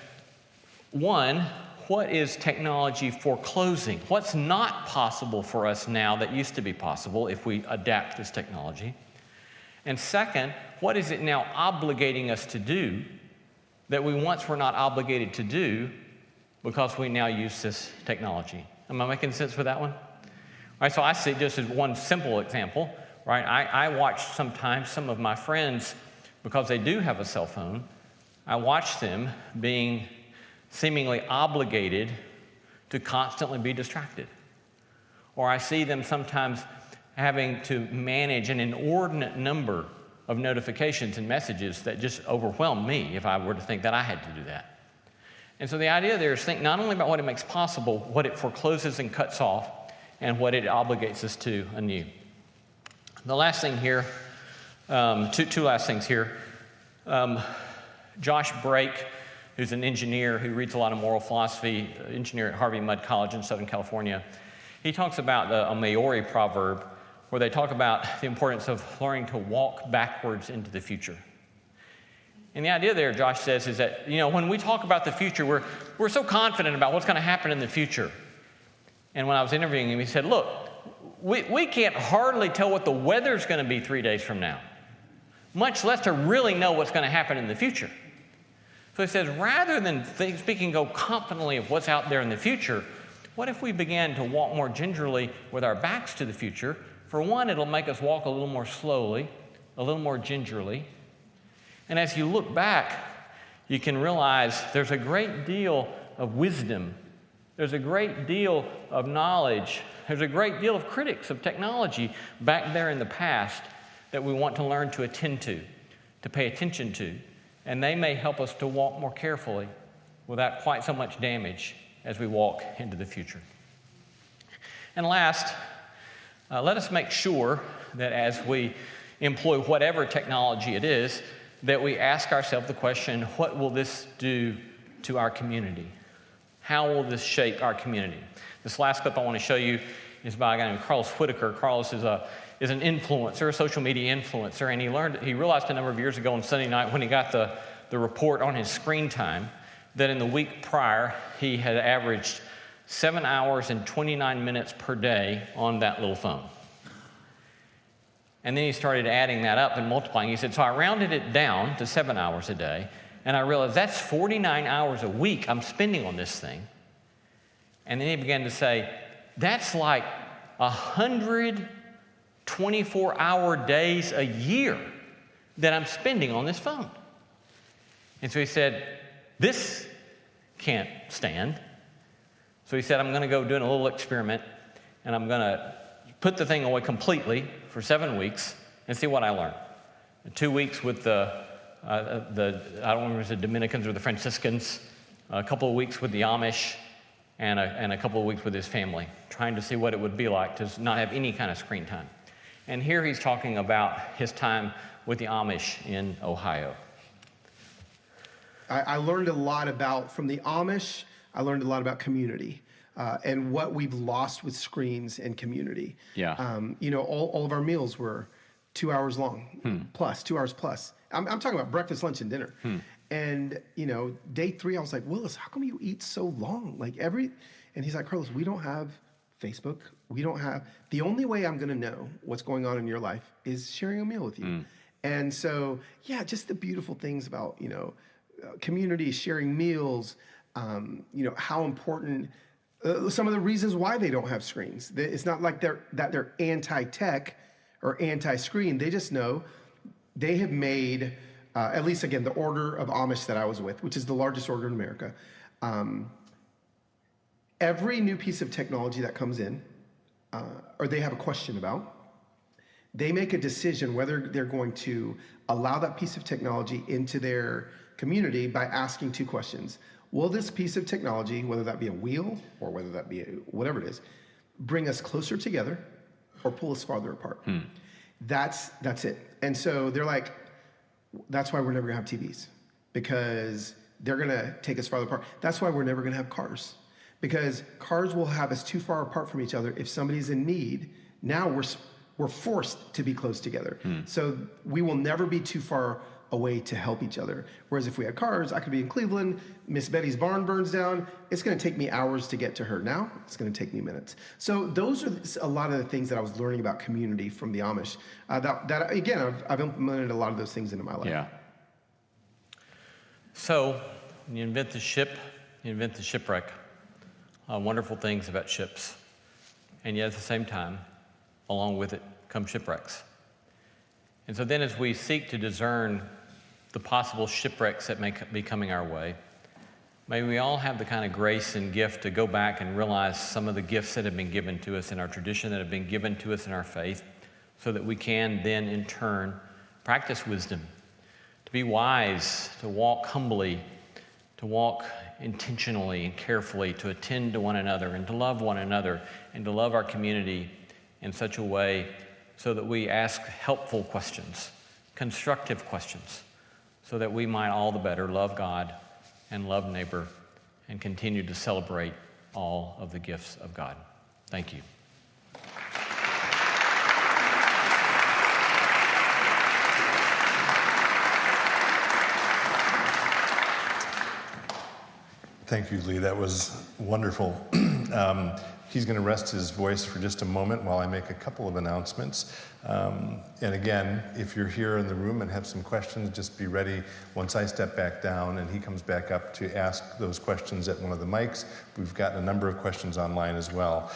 one, what is technology foreclosing? What's not possible for us now that used to be possible if we adapt this technology? And second, what is it now obligating us to do that we once were not obligated to do because we now use this technology? Am I making sense for that one? All right, so I see just as one simple example, right? I watch sometimes some of my friends, because they do have a cell phone, I watch them being seemingly obligated to constantly be distracted. Or I see them sometimes having to manage an inordinate number of notifications and messages that just overwhelm me if I were to think that I had to do that. And so the idea there is think not only about what it makes possible, what it forecloses and cuts off, and what it obligates us to anew. The last thing here, two last things here. Josh Brake, who's an engineer who reads a lot of moral philosophy, engineer at Harvey Mudd College in Southern California, he talks about a Maori proverb where they talk about the importance of learning to walk backwards into the future. And the idea there, Josh says, is that, when we talk about the future, we're so confident about what's going to happen in the future. And when I was interviewing him, he said, look, we can't hardly tell what the weather's going to be 3 days from now, much less to really know what's going to happen in the future. So he says, rather than speaking confidently of what's out there in the future, what if we began to walk more gingerly with our backs to the future For one, it'll make us walk a little more slowly, a little more gingerly. And as you look back, you can realize there's a great deal of wisdom. There's a great deal of knowledge. There's a great deal of critics of technology back there in the past that we want to learn to attend to pay attention to. And they may help us to walk more carefully without quite so much damage as we walk into the future. And last, let us make sure that as we employ whatever technology it is, that we ask ourselves the question, what will this do to our community? How will this shape our community? This last clip I want to show you is by a guy named Carlos Whitaker. Carlos is an influencer, a social media influencer, and he realized a number of years ago on Sunday night when he got the report on his screen time that in the week prior he had averaged 7 hours and 29 minutes per day on that little phone. And then he started adding that up and multiplying. He said, so I rounded it down to 7 hours a day, and I realized that's 49 hours a week I'm spending on this thing. And then he began to say, that's like 124-hour days a year that I'm spending on this phone. And so he said, this can't stand. So he said, I'm going to go do a little experiment, and I'm going to put the thing away completely for 7 weeks and see what I learn. 2 weeks with I don't remember if it was the Dominicans or the Franciscans, a couple of weeks with the Amish, and a couple of weeks with his family, trying to see what it would be like to not have any kind of screen time. And here he's talking about his time with the Amish in Ohio. I learned a lot from the Amish, I learned a lot about community and what we've lost with screens and community. Yeah. All of our meals were 2 hours long, plus 2 hours plus. I'm talking about breakfast, lunch, and dinner. And, day 3, I was like, Willis, how come you eat so long? And he's like, Carlos, we don't have Facebook. The only way I'm going to know what's going on in your life is sharing a meal with you. And so, yeah, just the beautiful things about, community, sharing meals, how important, some of the reasons why they don't have screens. It's not like they're anti-tech or anti-screen. They just know they have made, at least again, the order of Amish that I was with, which is the largest order in America. Every new piece of technology that comes in, or they have a question about, they make a decision whether they're going to allow that piece of technology into their community by asking 2 questions. Will this piece of technology, whether that be a wheel or whether that be whatever it is, bring us closer together or pull us farther apart? That's it. And so they're like, that's why we're never gonna have TVs, because they're gonna take us farther apart. That's why we're never gonna have cars, because cars will have us too far apart from each other. If somebody's in need, now we're forced to be close together. So we will never be too far away to help each other. Whereas if we had cars, I could be in Cleveland, Miss Betty's barn burns down, it's gonna take me hours to get to her. Now, it's gonna take me minutes. So those are a lot of the things that I was learning about community from the Amish. That again, I've implemented a lot of those things into my life. Yeah. So, when you invent the ship, you invent the shipwreck. Wonderful things about ships. And yet at the same time, along with it come shipwrecks. And so then as we seek to discern the possible shipwrecks that may be coming our way, may we all have the kind of grace and gift to go back and realize some of the gifts that have been given to us in our tradition, that have been given to us in our faith, so that we can then in turn practice wisdom, to be wise, to walk humbly, to walk intentionally and carefully, to attend to one another and to love one another and to love our community in such a way so that we ask helpful questions, constructive questions, so that we might all the better love God and love neighbor and continue to celebrate all of the gifts of God. Thank you. Thank you, Lee. That was wonderful. He's going to rest his voice for just a moment while I make a couple of announcements. And again, if you're here in the room and have some questions, just be ready once I step back down and he comes back up to ask those questions at one of the mics. We've gotten a number of questions online as well.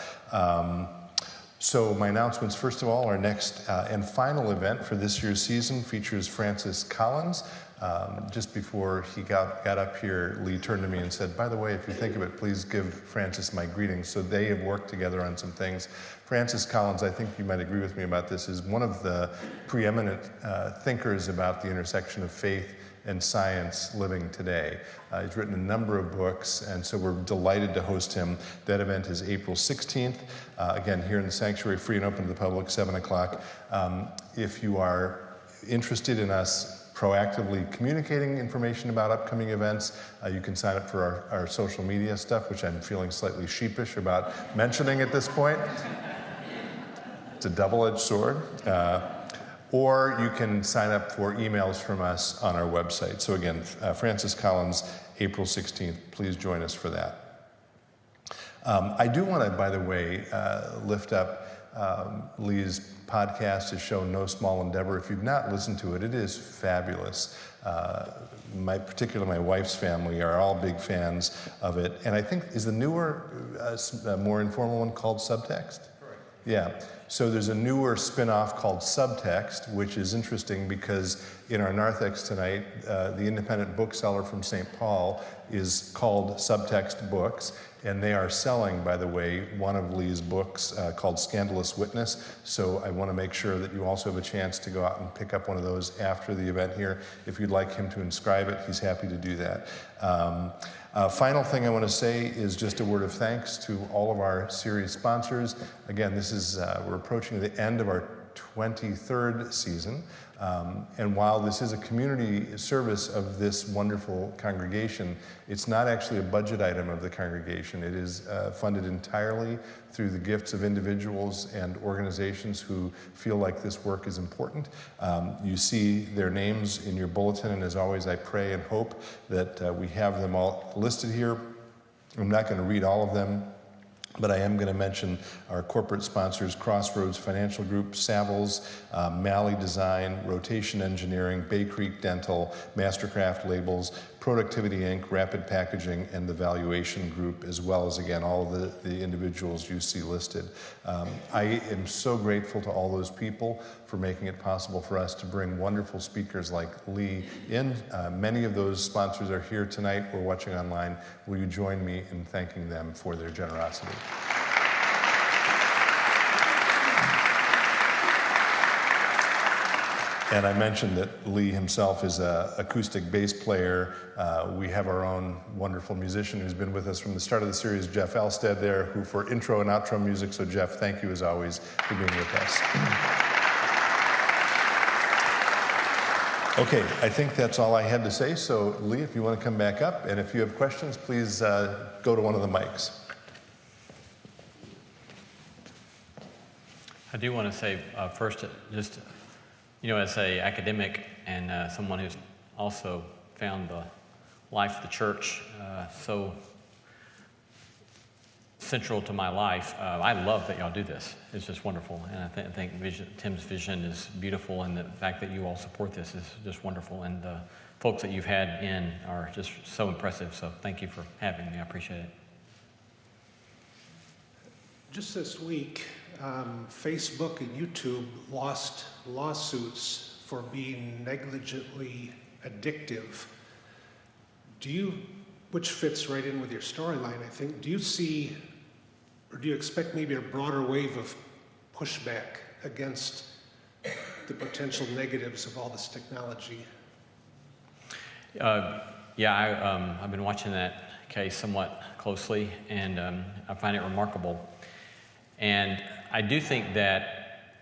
So my announcements, first of all, our next and final event for this year's season features Francis Collins. Just before he got up here, Lee turned to me and said, by the way, if you think of it, please give Francis my greetings. So they have worked together on some things. Francis Collins, I think you might agree with me about this, is one of the preeminent thinkers about the intersection of faith and science living today. He's written a number of books, and so we're delighted to host him. That event is April 16th, again, here in the sanctuary, free and open to the public, 7 o'clock. If you are interested in us proactively communicating information about upcoming events, you can sign up for our social media stuff, which I'm feeling slightly sheepish about mentioning at this point. It's a double-edged sword. Or you can sign up for emails from us on our website. So again, Francis Collins, April 16th. Please join us for that. I do want to, by the way, lift up Lee's podcast, his show No Small Endeavor. If you've not listened to it, it is fabulous. Particularly my wife's family are all big fans of it. And I think, is the newer, more informal one called Subtext? Correct. Yeah. So there's a newer spin-off called Subtext, which is interesting because in our narthex tonight, the independent bookseller from St. Paul is called Subtext Books, and they are selling, by the way, one of Lee's books called Scandalous Witness. So I want to make sure that you also have a chance to go out and pick up one of those after the event here. If you'd like him to inscribe it, he's happy to do that. Final thing I want to say is just a word of thanks to all of our series sponsors. Again, this is we're approaching the end of our 23rd season. And while this is a community service of this wonderful congregation, it's not actually a budget item of the congregation. It is funded entirely through the gifts of individuals and organizations who feel like this work is important. You see their names in your bulletin, and as always, I pray and hope that we have them all listed here. I'm not going to read all of them, but I am going to mention our corporate sponsors: Crossroads Financial Group, Savills, Malley Design, Rotation Engineering, Bay Creek Dental, Mastercraft Labels, Productivity Inc., Rapid Packaging, and the Valuation Group, as well as, again, all of the individuals you see listed. I am so grateful to all those people for making it possible for us to bring wonderful speakers like Lee in. Many of those sponsors are here tonight or watching online. Will you join me in thanking them for their generosity? And I mentioned that Lee himself is an acoustic bass player. We have our own wonderful musician who's been with us from the start of the series, Jeff Elstead there, who for intro and outro music. So Jeff, thank you as always for being with us. Okay, I think that's all I had to say. So Lee, if you want to come back up, and if you have questions, please go to one of the mics. I do want to say first, just, you know, as an academic and someone who's also found the life of the church so central to my life, I love that y'all do this. It's just wonderful. And I think Tim's vision is beautiful, and the fact that you all support this is just wonderful. And the folks that you've had in are just so impressive. So thank you for having me. I appreciate it. Just this week, Facebook and YouTube lost lawsuits for being negligently addictive. Which fits right in with your storyline, I think. Do you see, or do you expect maybe a broader wave of pushback against the potential negatives of all this technology? Yeah, I've been watching that case somewhat closely, and I find it remarkable. And I do think that,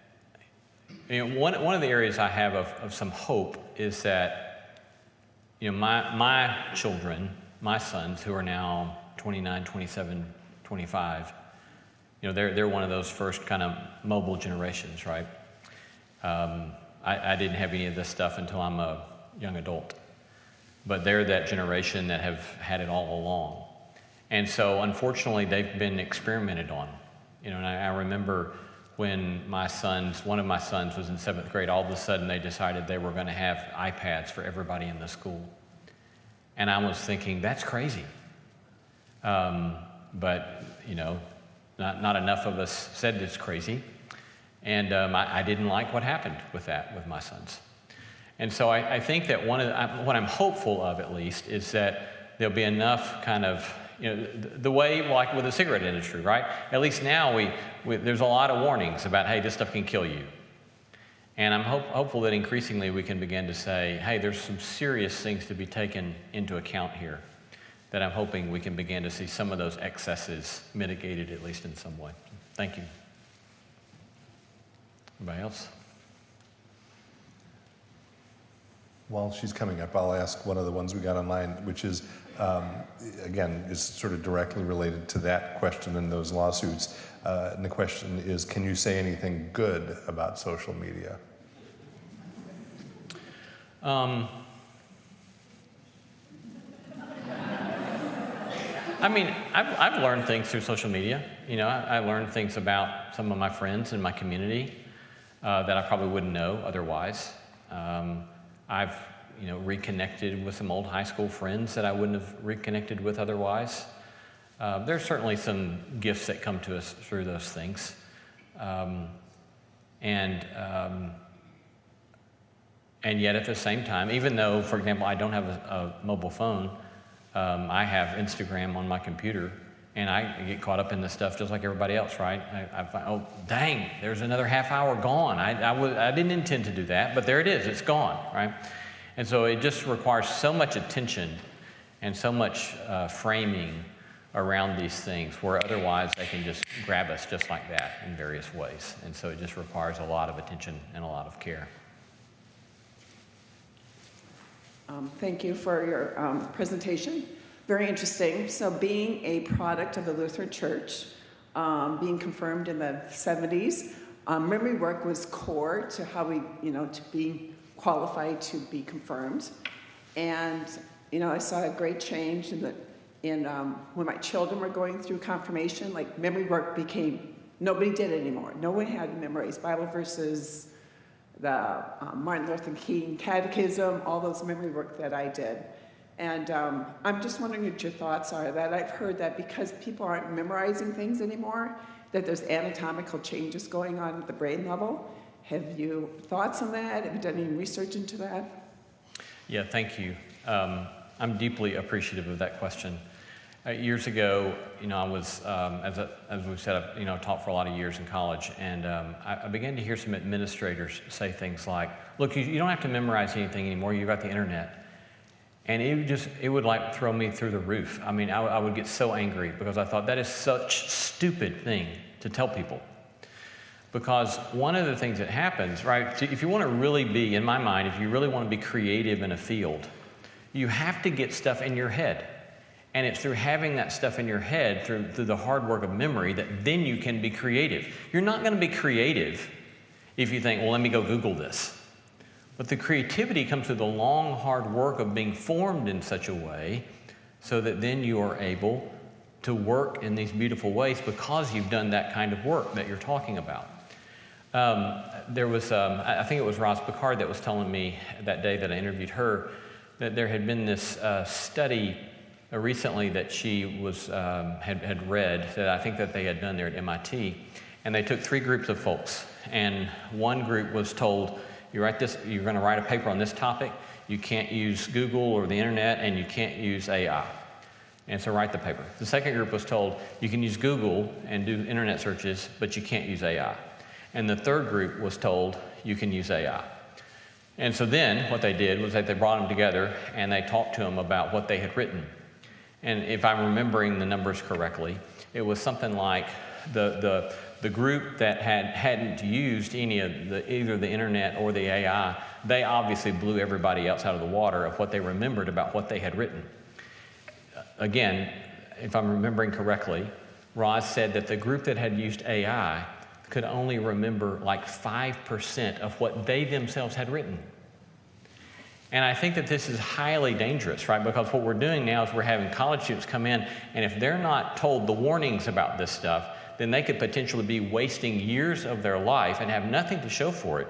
you know, one of the areas I have of some hope is that, you know, my children, my sons, who are now 29, 27, 25, you know, they're one of those first kind of mobile generations, right? I didn't have any of this stuff until I'm a young adult. But they're that generation that have had it all along. And so, unfortunately, they've been experimented on. You know, and I remember when one of my sons was in 7th grade, all of a sudden they decided they were going to have iPads for everybody in the school. And I was thinking, that's crazy. But, you know, Not enough of us said it's crazy. And I didn't like what happened with that with my sons. And so I think that what I'm hopeful of, at least, is that there'll be enough kind of, the way like with the cigarette industry, right? At least now there's a lot of warnings about, hey, this stuff can kill you. And I'm hopeful that increasingly we can begin to say, hey, there's some serious things to be taken into account here, that I'm hoping we can begin to see some of those excesses mitigated, at least in some way. Thank you. Anybody else? While she's coming up, I'll ask one of the ones we got online, which is, again, is sort of directly related to that question and those lawsuits. And the question is, can you say anything good about social media? I mean, I've learned things through social media. I learned things about some of my friends in my community that I probably wouldn't know otherwise. I've reconnected with some old high school friends that I wouldn't have reconnected with otherwise. There's certainly some gifts that come to us through those things. And yet at the same time, even though, for example, I don't have a mobile phone, I have Instagram on my computer, and I get caught up in this stuff just like everybody else, right? I find, oh, dang, there's another half hour gone. I didn't intend to do that, but there it is, it's gone, right? And so it just requires so much attention and so much framing around these things, where otherwise they can just grab us just like that in various ways. And so it just requires a lot of attention and a lot of care. Thank you for your presentation. Very interesting. So being a product of the Lutheran Church, being confirmed in the 70s, memory work was core to how we, to be qualified to be confirmed. And, I saw a great change in when my children were going through confirmation, like memory work nobody did it anymore. No one had to memorize Bible verses, the Martin Luther King Catechism, all those memory work that I did. And I'm just wondering what your thoughts are. That I've heard that because people aren't memorizing things anymore, that there's anatomical changes going on at the brain level. Have you thoughts on that? Have you done any research into that? Yeah, thank you. I'm deeply appreciative of that question. Years ago, I was, as we said, I've taught for a lot of years in college, and I began to hear some administrators say things like, look, you don't have to memorize anything anymore, you've got the internet. And it would like throw me through the roof. I mean, I would get so angry because I thought that is such a stupid thing to tell people. Because one of the things that happens, right, if you want to really be, in my mind, if you really want to be creative in a field, you have to get stuff in your head. And it's through having that stuff in your head, through the hard work of memory, that then you can be creative. You're not going to be creative if you think, well, let me go Google this. But the creativity comes through the long, hard work of being formed in such a way so that then you are able to work in these beautiful ways because you've done that kind of work that you're talking about. There was, I think it was Roz Picard that was telling me that day that I interviewed her, that there had been this study recently that she was had read that I think that they had done there at MIT, and they took 3 groups of folks, and one group was told, you're going to write a paper on this topic, you can't use Google or the internet, and you can't use AI. And so write the paper. The second group was told, you can use Google and do internet searches, but you can't use AI. And the third group was told, you can use AI. And so then what they did was that they brought them together and they talked to them about what they had written. And if I'm remembering the numbers correctly, it was something like the group that hadn't used any of either the internet or the AI, they obviously blew everybody else out of the water of what they remembered about what they had written. Again, if I'm remembering correctly, Roz said that the group that had used AI could only remember like 5% of what they themselves had written. And I think that this is highly dangerous, right? Because what we're doing now is we're having college students come in, and if they're not told the warnings about this stuff, then they could potentially be wasting years of their life and have nothing to show for it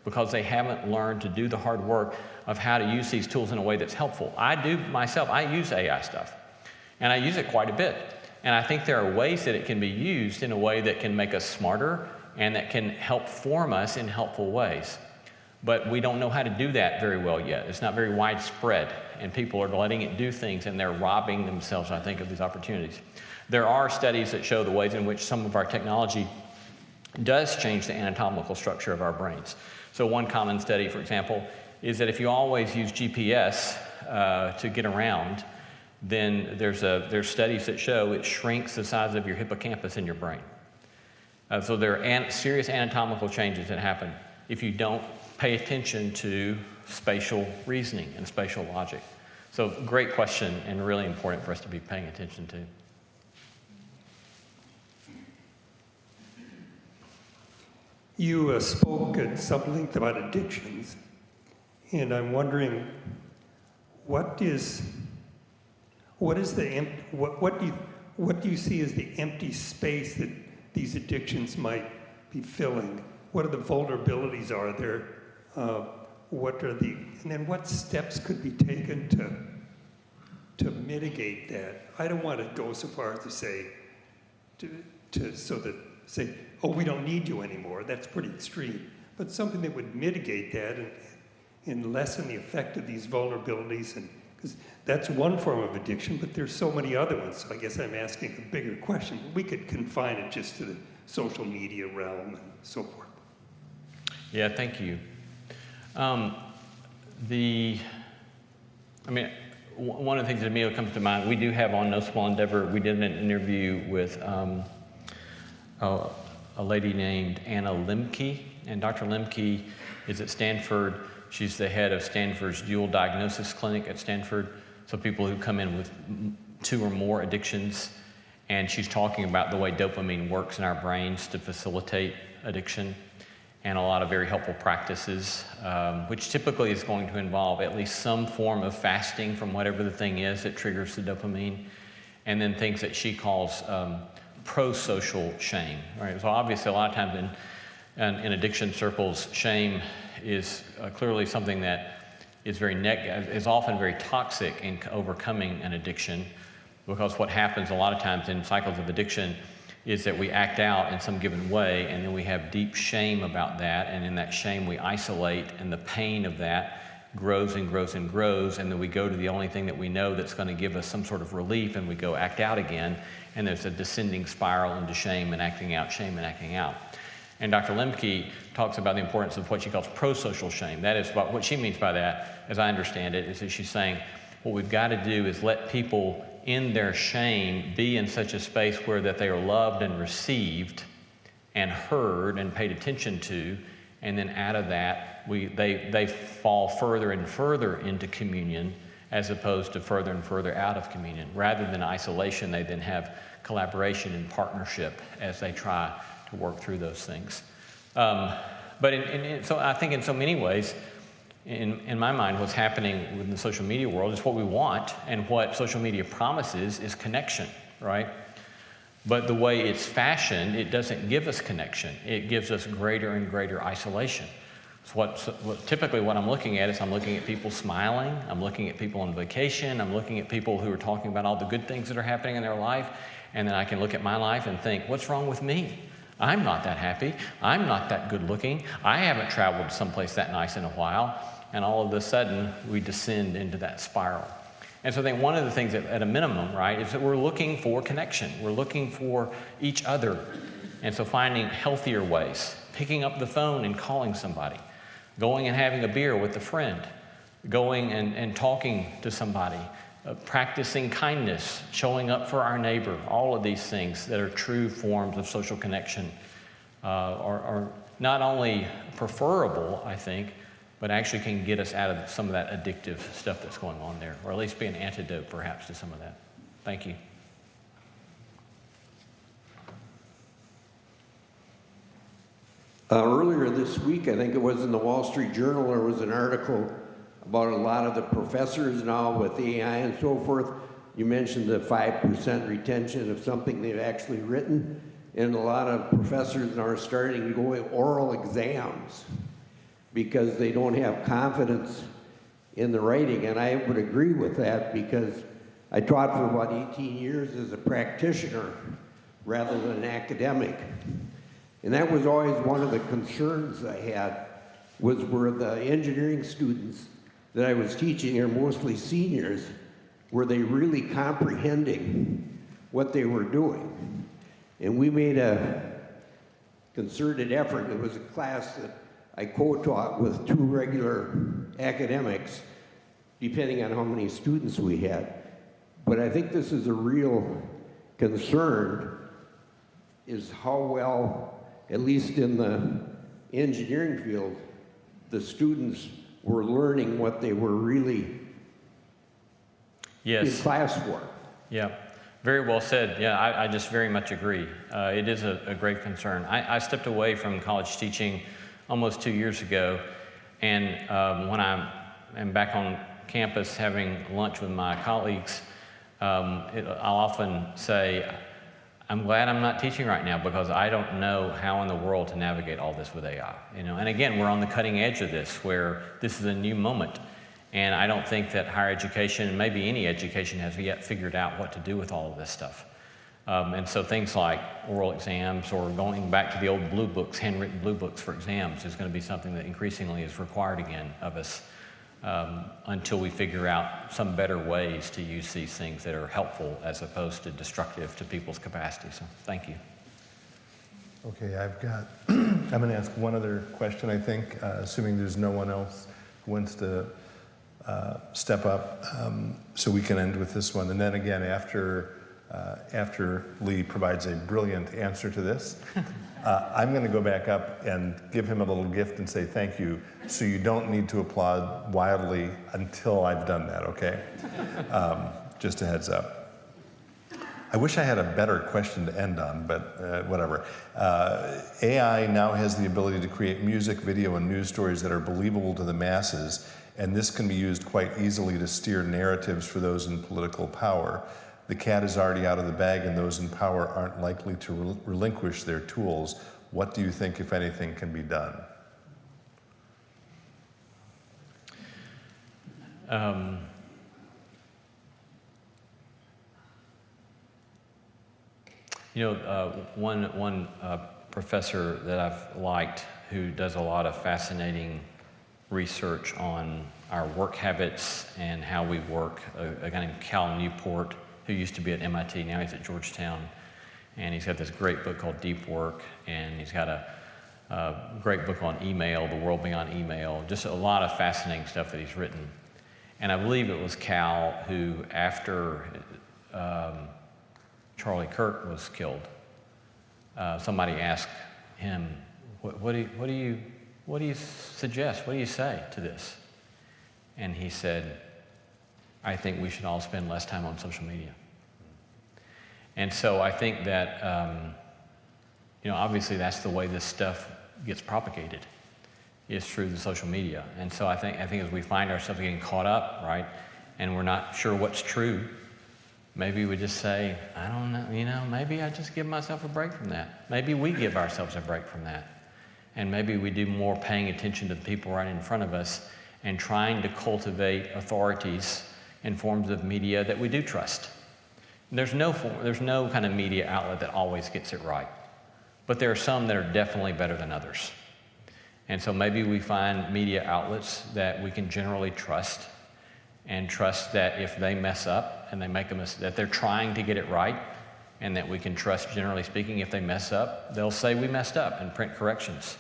because they haven't learned to do the hard work of how to use these tools in a way that's helpful. I do myself, I use AI stuff, and I use it quite a bit. And I think there are ways that it can be used in a way that can make us smarter and that can help form us in helpful ways. But we don't know how to do that very well yet. It's not very widespread, and people are letting it do things, and they're robbing themselves, I think, of these opportunities. There are studies that show the ways in which some of our technology does change the anatomical structure of our brains. So one common study, for example, is that if you always use GPS to get around, then there's studies that show it shrinks the size of your hippocampus in your brain. So there are serious anatomical changes that happen if you don't pay attention to spatial reasoning and spatial logic. So great question, and really important for us to be paying attention to. You spoke at some length about addictions, and I'm wondering, what do you see as the empty space that these addictions might be filling? What are the vulnerabilities are there? And then what steps could be taken to mitigate that? I don't want to go so far as to say, say, oh, we don't need you anymore. That's pretty extreme. But something that would mitigate that and lessen the effect of these vulnerabilities, and because that's one form of addiction, but there's so many other ones. So I guess I'm asking a bigger question. We could confine it just to the social media realm and so forth. Yeah, thank you. One of the things that immediately comes to mind, we do have on No Small Endeavor, we did an interview with a lady named Anna Lemke, and Dr. Lemke is at Stanford. She's the head of Stanford's dual diagnosis clinic at Stanford, so people who come in with 2 or more addictions, and she's talking about the way dopamine works in our brains to facilitate addiction, and a lot of very helpful practices, which typically is going to involve at least some form of fasting from whatever the thing is that triggers the dopamine, and then things that she calls pro-social shame. Right? So obviously a lot of times in addiction circles, shame is clearly something that is often very toxic in overcoming an addiction, because what happens a lot of times in cycles of addiction is that we act out in some given way, and then we have deep shame about that, and in that shame we isolate, and the pain of that grows and grows and grows, and then we go to the only thing that we know that's going to give us some sort of relief, and we go act out again, and there's a descending spiral into shame and acting out, shame and acting out. And Dr. Lemke talks about the importance of what she calls pro-social shame. That is what she means by that, as I understand it, is that she's saying what we've got to do is let people in their shame be in such a space where that they are loved and received and heard and paid attention to, and then out of that they fall further and further into communion, as opposed to further and further out of communion. Rather than isolation, they then have collaboration and partnership as they try to work through those things. So I think in so many ways, in my mind, what's happening within the social media world is what we want, and what social media promises is connection, right? But the way it's fashioned, it doesn't give us connection. It gives us greater and greater isolation. So typically what I'm looking at is I'm looking at people smiling, I'm looking at people on vacation, I'm looking at people who are talking about all the good things that are happening in their life, and then I can look at my life and think, what's wrong with me? I'm not that happy. I'm not that good looking. I haven't traveled someplace that nice in a while. And all of a sudden, we descend into that spiral. And so I think one of the things at a minimum, right, is that we're looking for connection. We're looking for each other. And so finding healthier ways, picking up the phone and calling somebody, going and having a beer with a friend, going and talking to somebody, practicing kindness, showing up for our neighbor, all of these things that are true forms of social connection are not only preferable, I think, but actually can get us out of some of that addictive stuff that's going on there, or at least be an antidote perhaps to some of that. Thank you. Earlier this week, I think it was in the Wall Street Journal, there was an article about a lot of the professors now with AI and so forth. You mentioned the 5% retention of something they've actually written, and a lot of professors are starting to go in oral exams because they don't have confidence in the writing. And I would agree with that, because I taught for about 18 years as a practitioner rather than an academic. And that was always one of the concerns I had, were the engineering students that I was teaching are mostly seniors, were they really comprehending what they were doing? And we made a concerted effort. It was a class that I co-taught with 2 regular academics, depending on how many students we had. But I think this is a real concern, is how well, at least in the engineering field, the students were learning what they were really in class for. Yeah, very well said. Yeah, I just very much agree. It is a great concern. I stepped away from college teaching almost 2 years ago, and when I am back on campus having lunch with my colleagues, I'll often say, I'm glad I'm not teaching right now because I don't know how in the world to navigate all this with AI. You know, and again, we're on the cutting edge of this, where this is a new moment. And I don't think that higher education, maybe any education, has yet figured out what to do with all of this stuff. And so things like oral exams, or going back to the old blue books, handwritten blue books for exams, is going to be something that increasingly is required again of us until we figure out some better ways to use these things that are helpful as opposed to destructive to people's capacity. So thank you. Okay, I'm going to ask one other question, I think, assuming there's no one else who wants to step up, so we can end with this one. And then again, after Lee provides a brilliant answer to this, I'm going to go back up and give him a little gift and say thank you, so you don't need to applaud wildly until I've done that, okay? Just a heads up. I wish I had a better question to end on, but whatever. AI now has the ability to create music, video, and news stories that are believable to the masses, and this can be used quite easily to steer narratives for those in political power. The cat is already out of the bag, and those in power aren't likely to relinquish their tools. What do you think, if anything, can be done? One professor that I've liked, who does a lot of fascinating research on our work habits and how we work, a guy named Cal Newport, who used to be at MIT, now he's at Georgetown, and he's got this great book called Deep Work, and he's got a great book on email, The World Beyond Email, just a lot of fascinating stuff that he's written. And I believe it was Cal who, after Charlie Kirk was killed, somebody asked him, what do you suggest, what do you say to this? And he said, I think we should all spend less time on social media. And so I think that, obviously that's the way this stuff gets propagated, is through the social media. And so I think as we find ourselves getting caught up, right, and we're not sure what's true, maybe we just say, I don't know, maybe I just give myself a break from that. Maybe we give ourselves a break from that. And maybe we do more paying attention to the people right in front of us and trying to cultivate authorities in forms of media that we do trust. There's no kind of media outlet that always gets it right, but there are some that are definitely better than others. And so maybe we find media outlets that we can generally trust, and trust that if they mess up and they make a mistake, that they're trying to get it right, and that we can trust, generally speaking, if they mess up, they'll say we messed up and print corrections,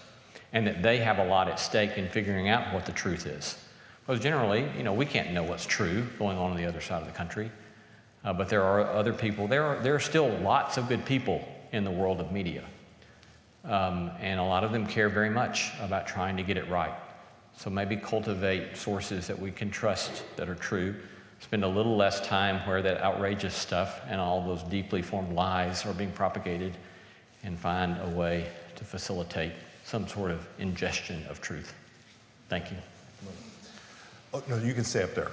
and that they have a lot at stake in figuring out what the truth is. Because generally, we can't know what's true going on the other side of the country. But there are other people. There are still lots of good people in the world of media. And a lot of them care very much about trying to get it right. So maybe cultivate sources that we can trust that are true. Spend a little less time where that outrageous stuff and all those deeply formed lies are being propagated, and find a way to facilitate some sort of ingestion of truth. Thank you. Oh, no, you can stay up there.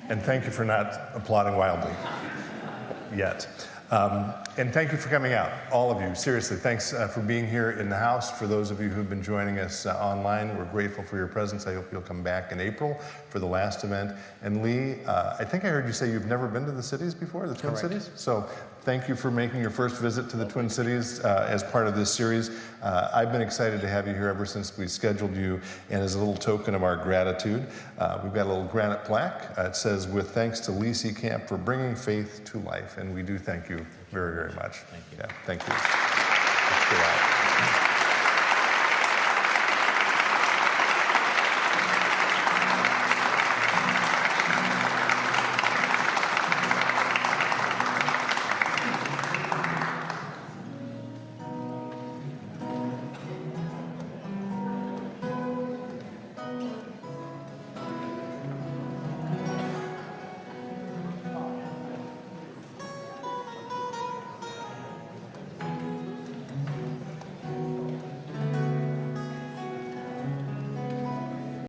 And thank you for not applauding wildly yet. And thank you for coming out, all of you. Seriously, thanks for being here in the house. For those of you who've been joining us online, we're grateful for your presence. I hope you'll come back in April for the last event. And Lee, I think I heard you say you've never been to the cities before, the Twin Cities? So thank you for making your first visit to the Twin Cities as part of this series. I've been excited to have you here ever since we scheduled you, and as a little token of our gratitude, we've got a little granite plaque. It says, "With thanks to Lee C. Camp for bringing faith to life," and we do thank you very, very much. Thank you. Yeah, thank you. Let's go out.